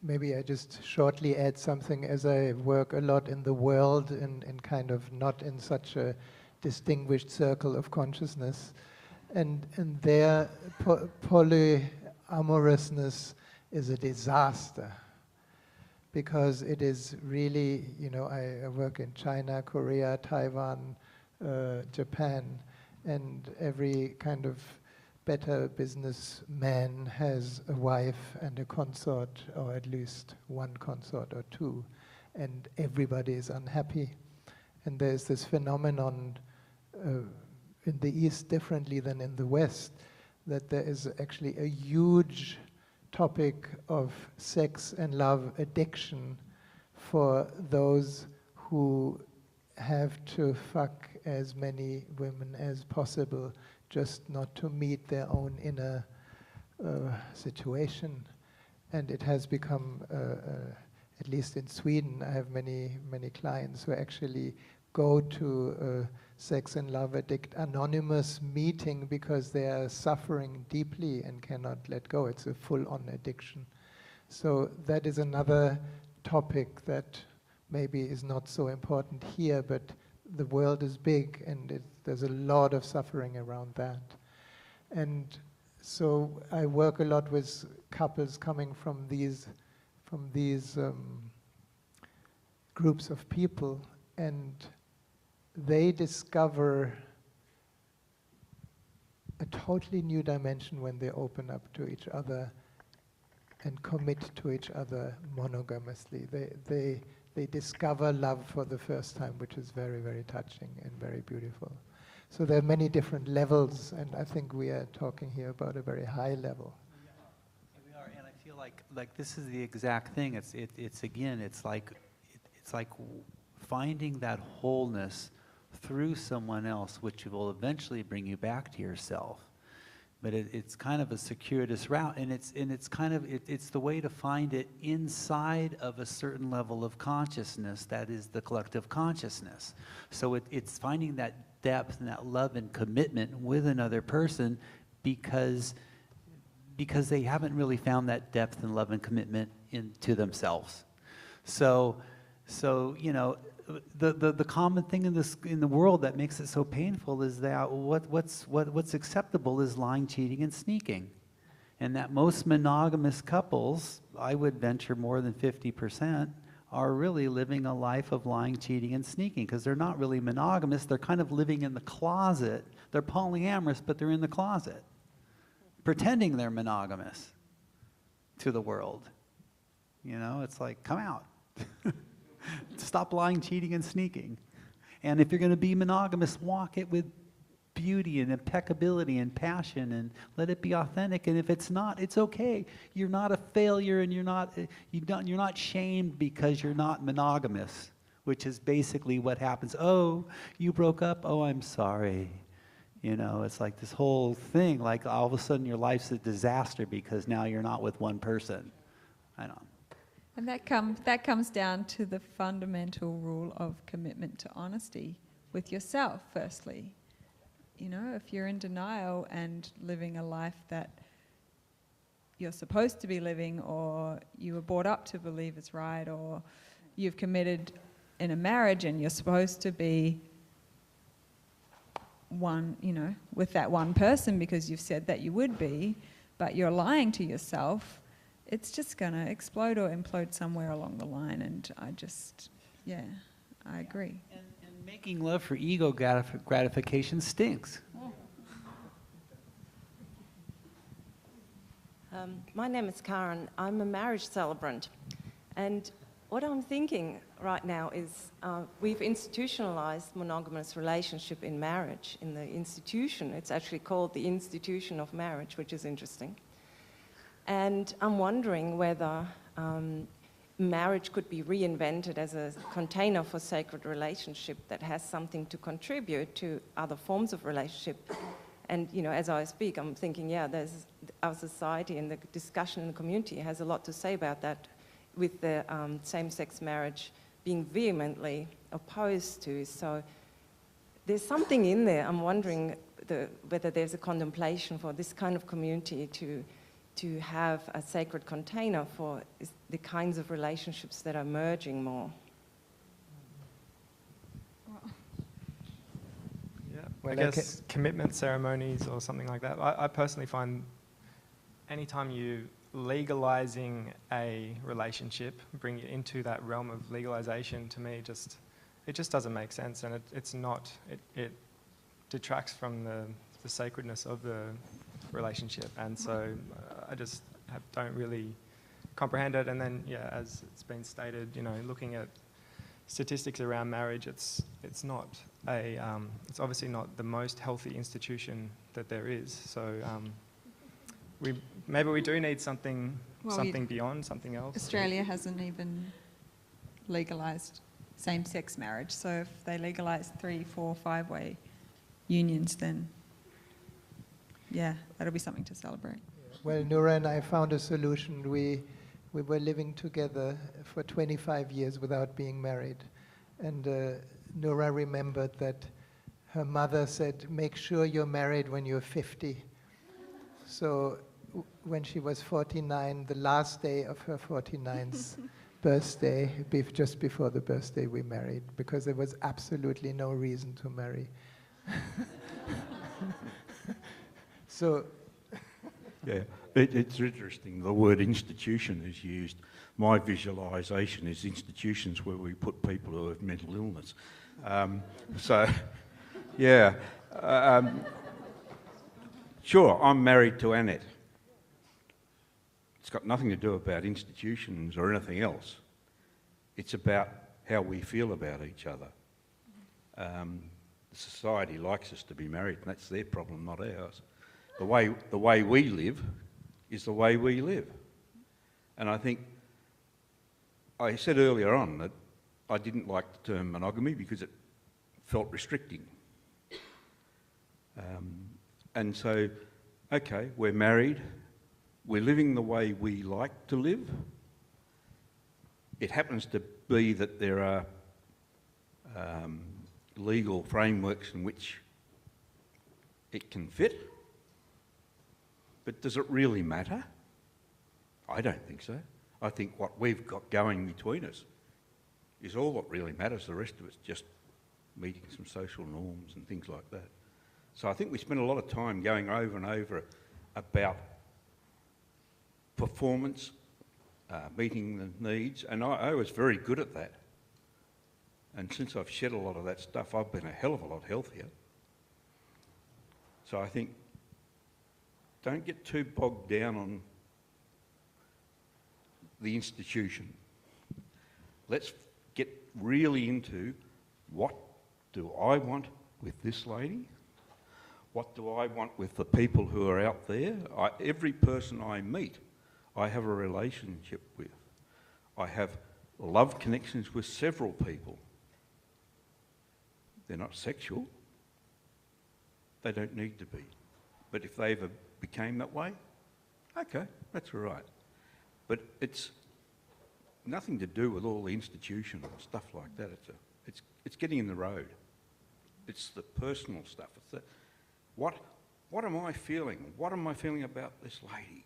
Maybe I just shortly add something, as I work a lot in the world and kind of not in such a distinguished circle of consciousness. And their polyamorousness is a disaster, because it is really, you know, I work in China, Korea, Taiwan, Japan, and every kind of better businessman has a wife and a consort, or at least one consort or two, and everybody is unhappy. And there's this phenomenon in the East differently than in the West, that there is actually a huge topic of sex and love addiction for those who have to fuck as many women as possible, just not to meet their own inner situation. And it has become, at least in Sweden, I have many clients who actually go to Sex and Love Addict Anonymous meeting because they are suffering deeply and cannot let go. It's a full-on addiction. So that is another topic that maybe is not so important here, but the world is big, and there's a lot of suffering around that. And so I work a lot with couples coming from these groups of people, and they discover a totally new dimension when they open up to each other and commit to each other monogamously. They discover love for the first time, which is very, very touching and very beautiful. So there are many different levels, and I think we are talking here about a very high level. We are, and I feel like this is the exact thing. It's like finding that wholeness through someone else, which will eventually bring you back to yourself. But it's kind of a circuitous route, and it's the way to find it inside of a certain level of consciousness that is the collective consciousness. So it's finding that depth and that love and commitment with another person because they haven't really found that depth and love and commitment into themselves. So you know, the common thing in the world that makes it so painful is that what's acceptable is lying, cheating, and sneaking, and that most monogamous couples, I would venture more than 50%, are really living a life of lying, cheating, and sneaking because they're not really monogamous. They're kind of living in the closet. They're polyamorous, but they're in the closet, pretending they're monogamous to the world. You know, it's like, come out. Stop lying, cheating, and sneaking. And if you're going to be monogamous, walk it with beauty and impeccability and passion, and let it be authentic. And if it's not, it's okay. You're not a failure, and you're not shamed because you're not monogamous, which is basically what happens. Oh, you broke up? Oh, I'm sorry. You know, it's like this whole thing, like all of a sudden your life's a disaster because now you're not with one person. I don't know. And that comes down to the fundamental rule of commitment to honesty with yourself, firstly. You know, if you're in denial and living a life that you're supposed to be living, or you were brought up to believe is right, or you've committed in a marriage and you're supposed to be one, you know, with that one person because you've said that you would be, but you're lying to yourself, it's just going to explode or implode somewhere along the line. And I agree. And making love for ego gratification stinks. My name is Karen. I'm a marriage celebrant. And what I'm thinking right now is we've institutionalized monogamous relationship in marriage. In the institution, it's actually called the institution of marriage, which is interesting. And I'm wondering whether marriage could be reinvented as a container for sacred relationship that has something to contribute to other forms of relationship. And, you know, as I speak, I'm thinking, there's our society and the discussion in the community has a lot to say about that, with the same-sex marriage being vehemently opposed to. So there's something in there. I'm wondering whether there's a contemplation for this kind of community to have a sacred container for the kinds of relationships that are merging more. Yeah, I guess commitment ceremonies or something like that. I personally find anytime you legalizing a relationship, bring it into that realm of legalization, to me, it just doesn't make sense, and it detracts from the sacredness of the relationship, and so I just don't really comprehend it. And then, as it's been stated, you know, looking at statistics around marriage, it's obviously not the most healthy institution that there is. So maybe we do need something beyond, something else. Australia hasn't even legalised same-sex marriage, so if they legalise 3, 4, 5-way unions, then that'll be something to celebrate. Well, Noura and I found a solution. We were living together for 25 years without being married, and Noura remembered that her mother said, make sure you're married when you're 50. So when she was 49, the last day of her 49th birthday, just before the birthday, we married, because there was absolutely no reason to marry. So, It's interesting, the word institution is used. My visualisation is institutions where we put people who have mental illness. So, yeah. Sure, I'm married to Annette. It's got nothing to do about institutions or anything else. It's about how we feel about each other. Society likes us to be married, and that's their problem, not ours. The way we live is the way we live. And I think, I said earlier on that I didn't like the term monogamy because it felt restricting. And so, okay, we're married, we're living the way we like to live. It happens to be that there are legal frameworks in which it can fit, but does it really matter? I don't think so. I think what we've got going between us is all that really matters. The rest of it's just meeting some social norms and things like that. So I think we spend a lot of time going over and over about performance, meeting the needs, and I was very good at that. And since I've shed a lot of that stuff, I've been a hell of a lot healthier. So I think don't get too bogged down on the institution. Let's get really into what do I want with this lady? What do I want with the people who are out there? Every person I meet, I have a relationship with. I have love connections with several people. They're not sexual. They don't need to be. But if they ever became that way, okay, that's all right. But it's nothing to do with all the institutional stuff like that. It's getting in the road. It's the personal stuff. It's the, what am I feeling? What am I feeling about this lady?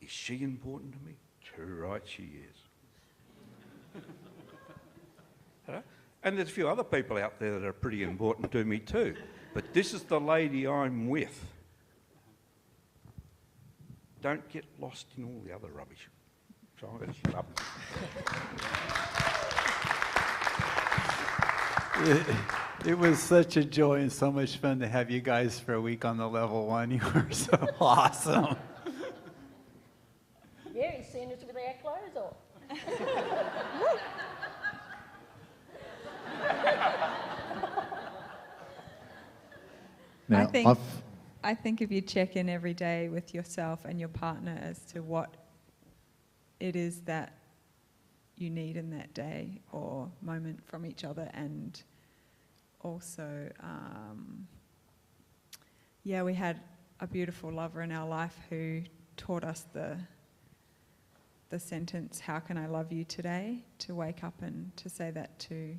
Is she important to me? Too right she is. Huh? And there's a few other people out there that are pretty important to me too. But this is the lady I'm with. Don't get lost in all the other rubbish. So I'm going to shut up. It was such a joy and so much fun to have you guys for a week on the level one. You were so awesome. Yeah, he's seen us with our clothes on. Now, I think if you check in every day with yourself and your partner as to what it is that you need in that day or moment from each other, and also, we had a beautiful lover in our life who taught us the sentence, "How can I love you today?" To wake up and to say that to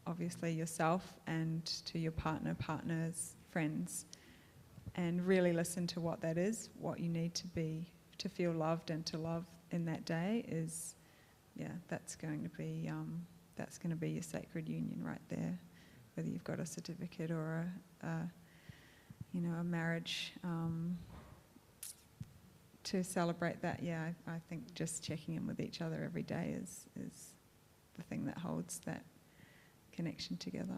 obviously yourself and to your partners, friends, and really listen to what that is, what you need to be, to feel loved and to love in that day is, that's going to be your sacred union right there, whether you've got a certificate or a marriage. To celebrate that, I think just checking in with each other every day is the thing that holds that connection together.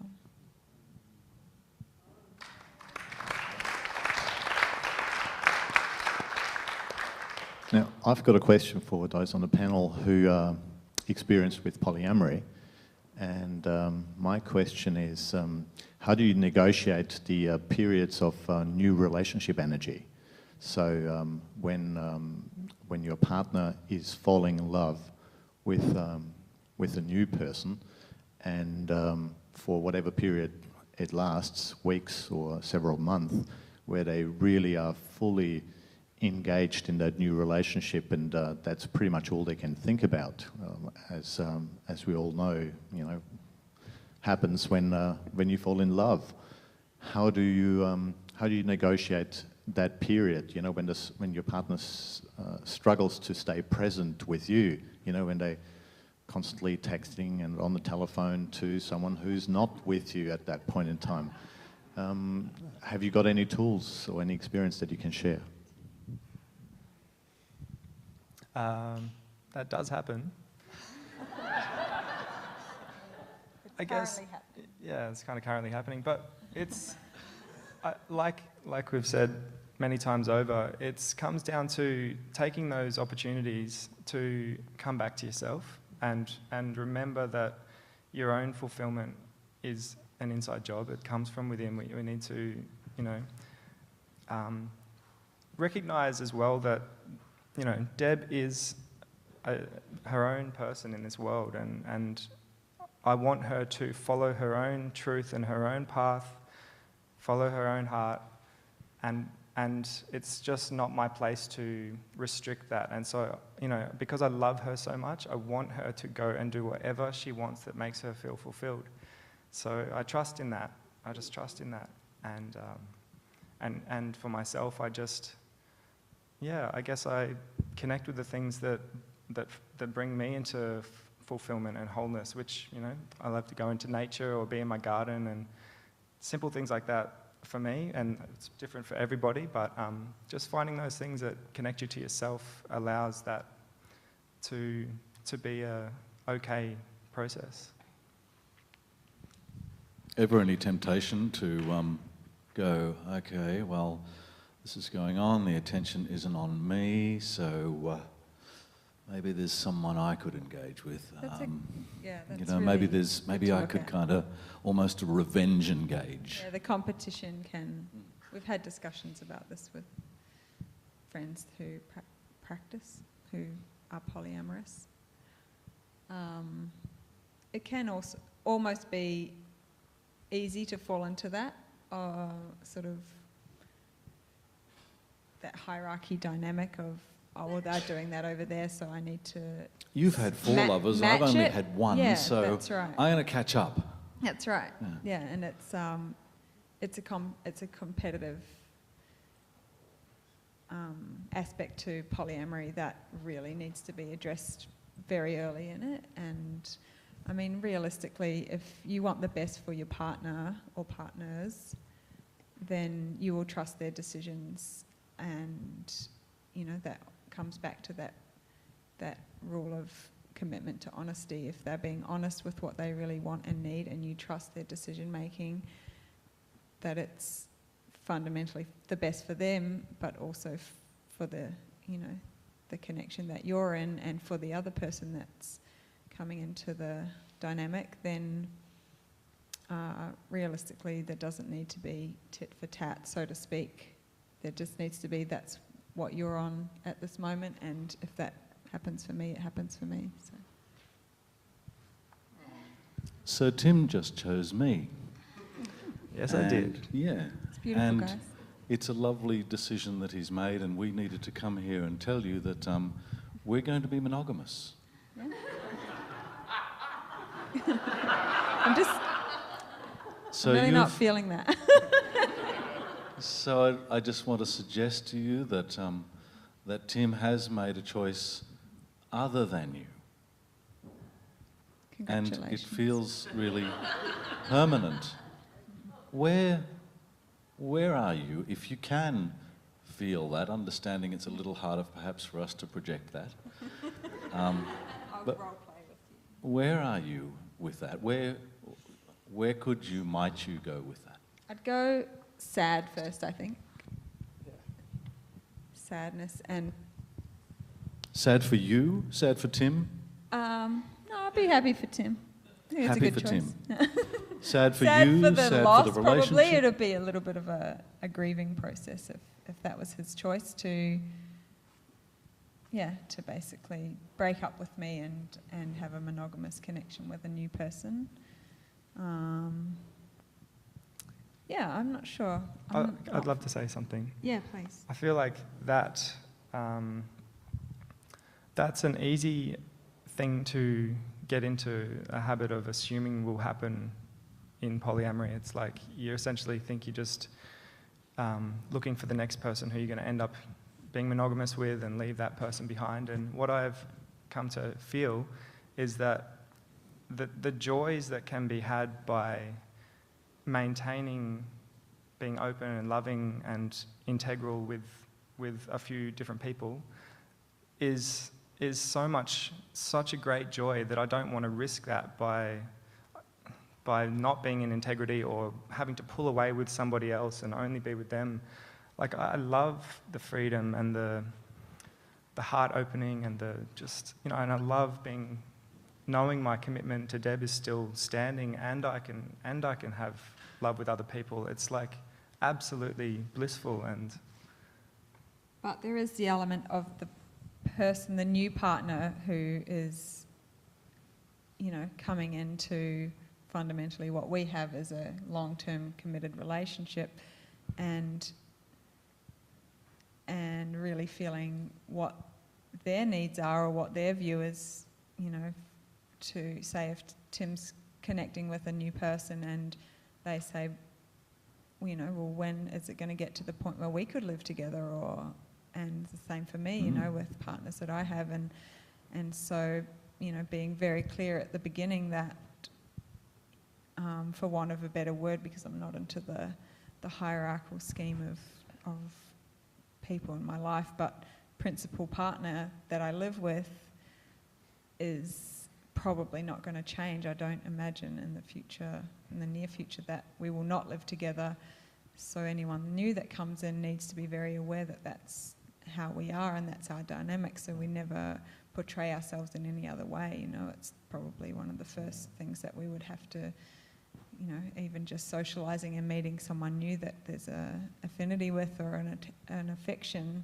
Now, I've got a question for those on the panel who are experienced with polyamory. And my question is, how do you negotiate the periods of new relationship energy? So when your partner is falling in love with a new person, and for whatever period it lasts, weeks or several months, where they really are fully engaged in that new relationship, and that's pretty much all they can think about, as we all know, happens when you fall in love. How do you negotiate that period? When your partner struggles to stay present with you. When they constantly texting and on the telephone to someone who's not with you at that point in time. Have you got any tools or any experience that you can share? That does happen. I guess. Yeah, it's kind of currently happening, but it's like we've said many times over. It comes down to taking those opportunities to come back to yourself and remember that your own fulfillment is an inside job. It comes from within. We need to, recognize as well that, Deb is her own person in this world, and I want her to follow her own truth and her own path, follow her own heart, and it's just not my place to restrict that. And so, because I love her so much, I want her to go and do whatever she wants that makes her feel fulfilled. So I trust in that. I just trust in that. And for myself, I guess I connect with the things that bring me into fulfillment and wholeness, which, I love to go into nature or be in my garden and simple things like that for me, and it's different for everybody, but just finding those things that connect you to yourself allows that to be a okay process. Ever any temptation to go, okay, well, this is going on, the attention isn't on me, so maybe there's someone I could engage with. Maybe I could kind of almost a revenge engage. Yeah, the competition can. We've had discussions about this with friends who practice, who are polyamorous. It can also almost be easy to fall into that sort of that hierarchy dynamic of, oh, well, they're doing that over there, so I need to. You've had 4 lovers, I've only had 1, so that's right. I'm going to catch up. That's right. Yeah, and it's a competitive aspect to polyamory that really needs to be addressed very early in it. And I mean, realistically, if you want the best for your partner or partners, then you will trust their decisions, and that comes back to that rule of commitment to honesty. If they're being honest with what they really want and need, and you trust their decision making, that it's fundamentally the best for them, but also for the the connection that you're in, and for the other person that's coming into the dynamic, then realistically there doesn't need to be tit for tat, so to speak. There just needs to be, that's what you're on at this moment, and if that happens for me, it happens for me. So Tim just chose me. Yes, I did. Yeah. It's beautiful, and guys. It's a lovely decision that he's made, and we needed to come here and tell you that we're going to be monogamous. Yeah. I'm really not feeling that. So I just want to suggest to you that that Tim has made a choice other than you. And it feels really permanent. Where are you, if you can feel that, understanding it's a little harder perhaps for us to project that. But where are you with that? Where might you go with that? I'd go sad first, I think. Yeah. Sadness and... Sad for you? Sad for Tim? No, I'd be happy for Tim. I think it's a good choice. Tim. Sad for sad you? For the sad loss, for the relationship? probably. It'd be a little bit of a grieving process if that was his choice to basically break up with me and have a monogamous connection with a new person. I'm not sure. I'd love to say something. Yeah, please. I feel like that's an easy thing to get into a habit of assuming will happen in polyamory. It's like you essentially think you're just looking for the next person who you're going to end up being monogamous with and leave that person behind. And what I've come to feel is that the joys that can be had by maintaining being open and loving and integral with a few different people is is such a great joy that I don't want to risk that by not being in integrity or having to pull away with somebody else and only be with them. Like, I love the freedom and the heart opening and and I love knowing my commitment to Deb is still standing, and I can have love with other people. It's like absolutely blissful. But there is the element of the person, the new partner, who is, coming into fundamentally what we have as a long-term committed relationship, and really feeling what their needs are or what their view is, to say if Tim's connecting with a new person and they say, well, when is it going to get to the point where we could live together? And the same for me, with partners that I have. And so, being very clear at the beginning that, for want of a better word, because I'm not into the hierarchical scheme of people in my life, but principal partner that I live with is probably not going to change. I don't imagine in the near future, that we will not live together. So anyone new that comes in needs to be very aware that that's how we are and that's our dynamic, so we never portray ourselves in any other way. It's probably one of the first things that we would have to, even just socialising and meeting someone new that there's a affinity with or an affection,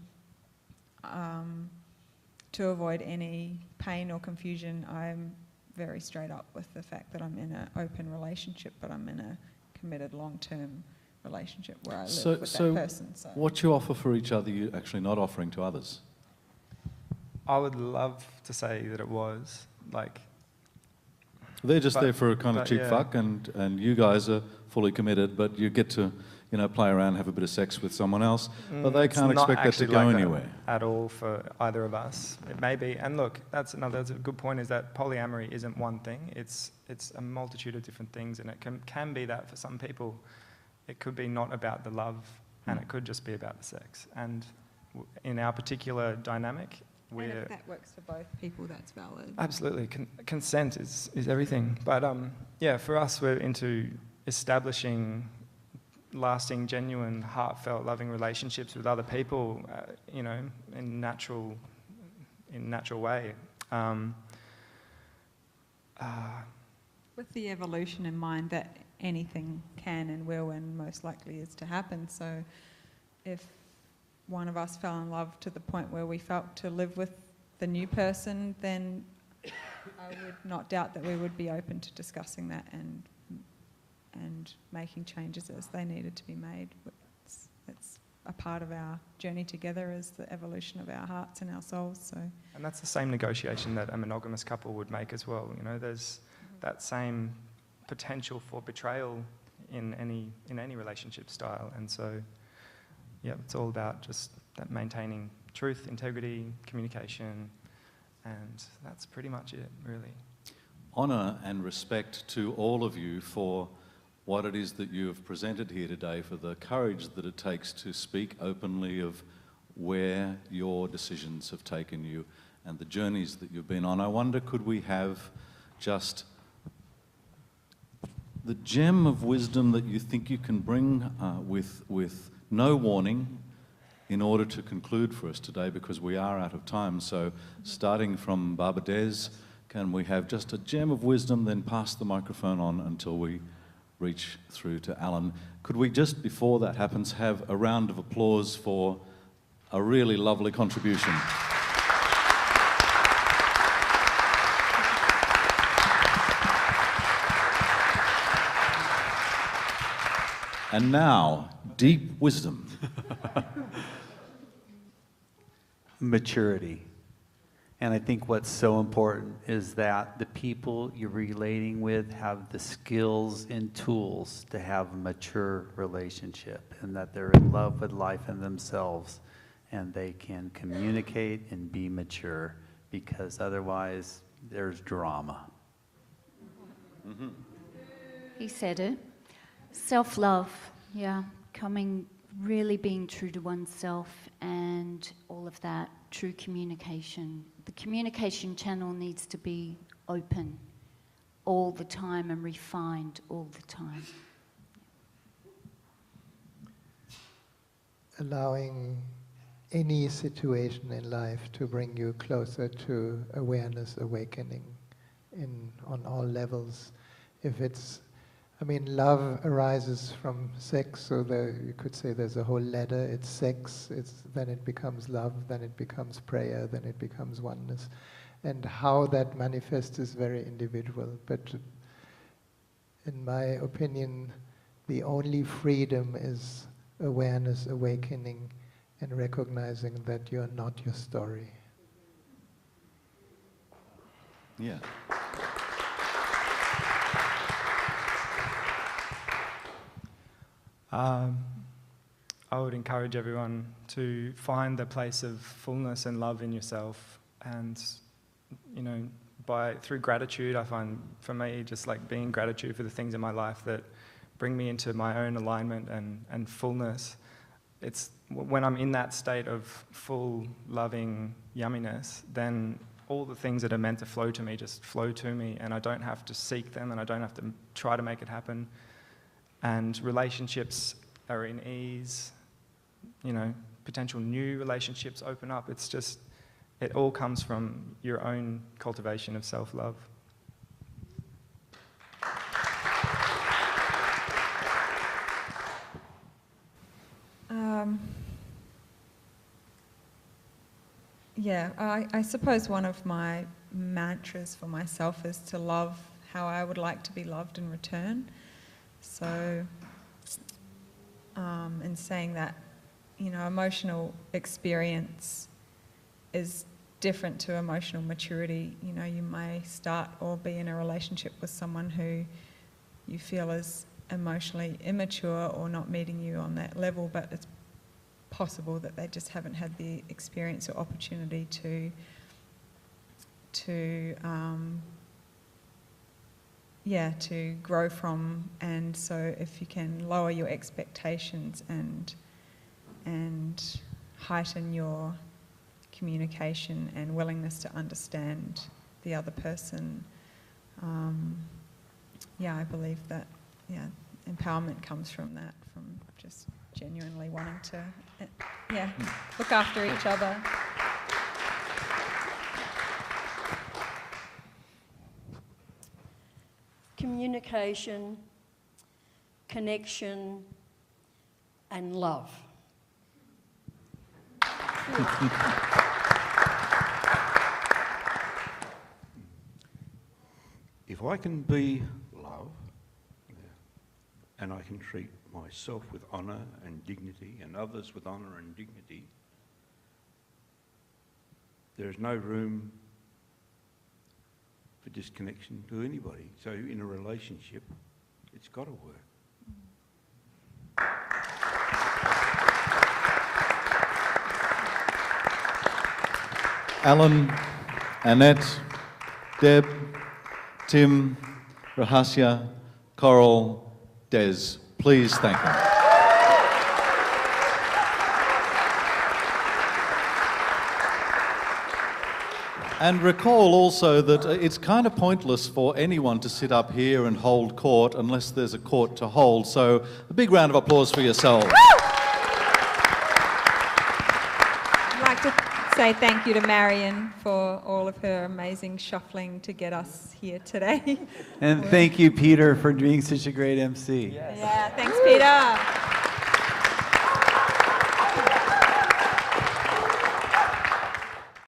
to avoid any pain or confusion. I'm very straight up with the fact that I'm in an open relationship, but I'm in a committed long-term relationship where I live with that person. So what you offer for each other, you're actually not offering to others? I would love to say that it was, They're just there for a kind of cheap fuck, and you guys are fully committed, but you get to, play around, have a bit of sex with someone else, but they can't expect that to go anywhere. At all for either of us. It may be, and look, that's a good point, is that polyamory isn't one thing. It's a multitude of different things, and it can be that for some people. It could be not about the love, and it could just be about the sex. And in our particular dynamic, and if that works for both people, that's valid. Absolutely. Consent is everything. But for us, we're into establishing lasting, genuine, heartfelt, loving relationships with other people, in natural way. With the evolution in mind that anything can and will and most likely is to happen. So if one of us fell in love to the point where we felt to live with the new person, then I would not doubt that we would be open to discussing that and making changes as they needed to be made. It's a part of our journey together, is the evolution of our hearts and our souls. So, and that's the same negotiation that a monogamous couple would make as well. There's that same potential for betrayal in any relationship style, and so it's all about just that maintaining truth, integrity, communication, and that's pretty much it, really. Honour and respect to all of you for what it is that you have presented here today, for the courage that it takes to speak openly of where your decisions have taken you and the journeys that you've been on. I wonder, could we have just the gem of wisdom that you think you can bring with no warning in order to conclude for us today, because we are out of time. So starting from Baba Des, can we have just a gem of wisdom, then pass the microphone on until we reach through to Alan. Could we just, before that happens, have a round of applause for a really lovely contribution? And now, deep wisdom. Maturity. And I think what's so important is that the people you're relating with have the skills and tools to have a mature relationship, and that they're in love with life and themselves, and they can communicate and be mature, because otherwise there's drama. He said it. Self-love, coming really being true to oneself and all of that, true communication. The communication channel needs to be open all the time and refined all the time. Allowing any situation in life to bring you closer to awareness, awakening on all levels. If it's, I mean, love arises from sex, so you could say there's a whole ladder. It's sex, then it becomes love, then it becomes prayer, then it becomes oneness. And how that manifests is very individual. But in my opinion, the only freedom is awareness, awakening, and recognizing that you're not your story. Yeah. I would encourage everyone to find the place of fullness and love in yourself, and you know, through gratitude, I find for me just like being gratitude for the things in my life that bring me into my own alignment and fullness. It's when I'm in that state of full, loving yumminess, then all the things that are meant to flow to me just flow to me, and I don't have to seek them, and I don't have to try to make it happen. And relationships are in ease, you know, potential new relationships open up. It's just, it all comes from your own cultivation of self-love. I suppose one of my mantras for myself is to love how I would like to be loved in return. So, in saying that, you know, emotional experience is different to emotional maturity. You know, you may start or be in a relationship with someone who you feel is emotionally immature or not meeting you on that level, but it's possible that they just haven't had the experience or opportunity to grow from. And so if you can lower your expectations and heighten your communication and willingness to understand the other person, I believe that empowerment comes from that, from just genuinely wanting to look after each other. Communication, connection, and love. If I can be love, and I can treat myself with honour and dignity and others with honour and dignity, there is no room for disconnection to anybody. So in a relationship, it's got to work. Alan, Annette, Deb, Tim, Rahasya, Coral, Des, please thank them. And recall also that it's kind of pointless for anyone to sit up here and hold court unless there's a court to hold. So a big round of applause for yourselves. I'd like to say thank you to Marion for all of her amazing shuffling to get us here today. And thank you, Peter, for being such a great MC. Yes. Yeah, thanks, Peter.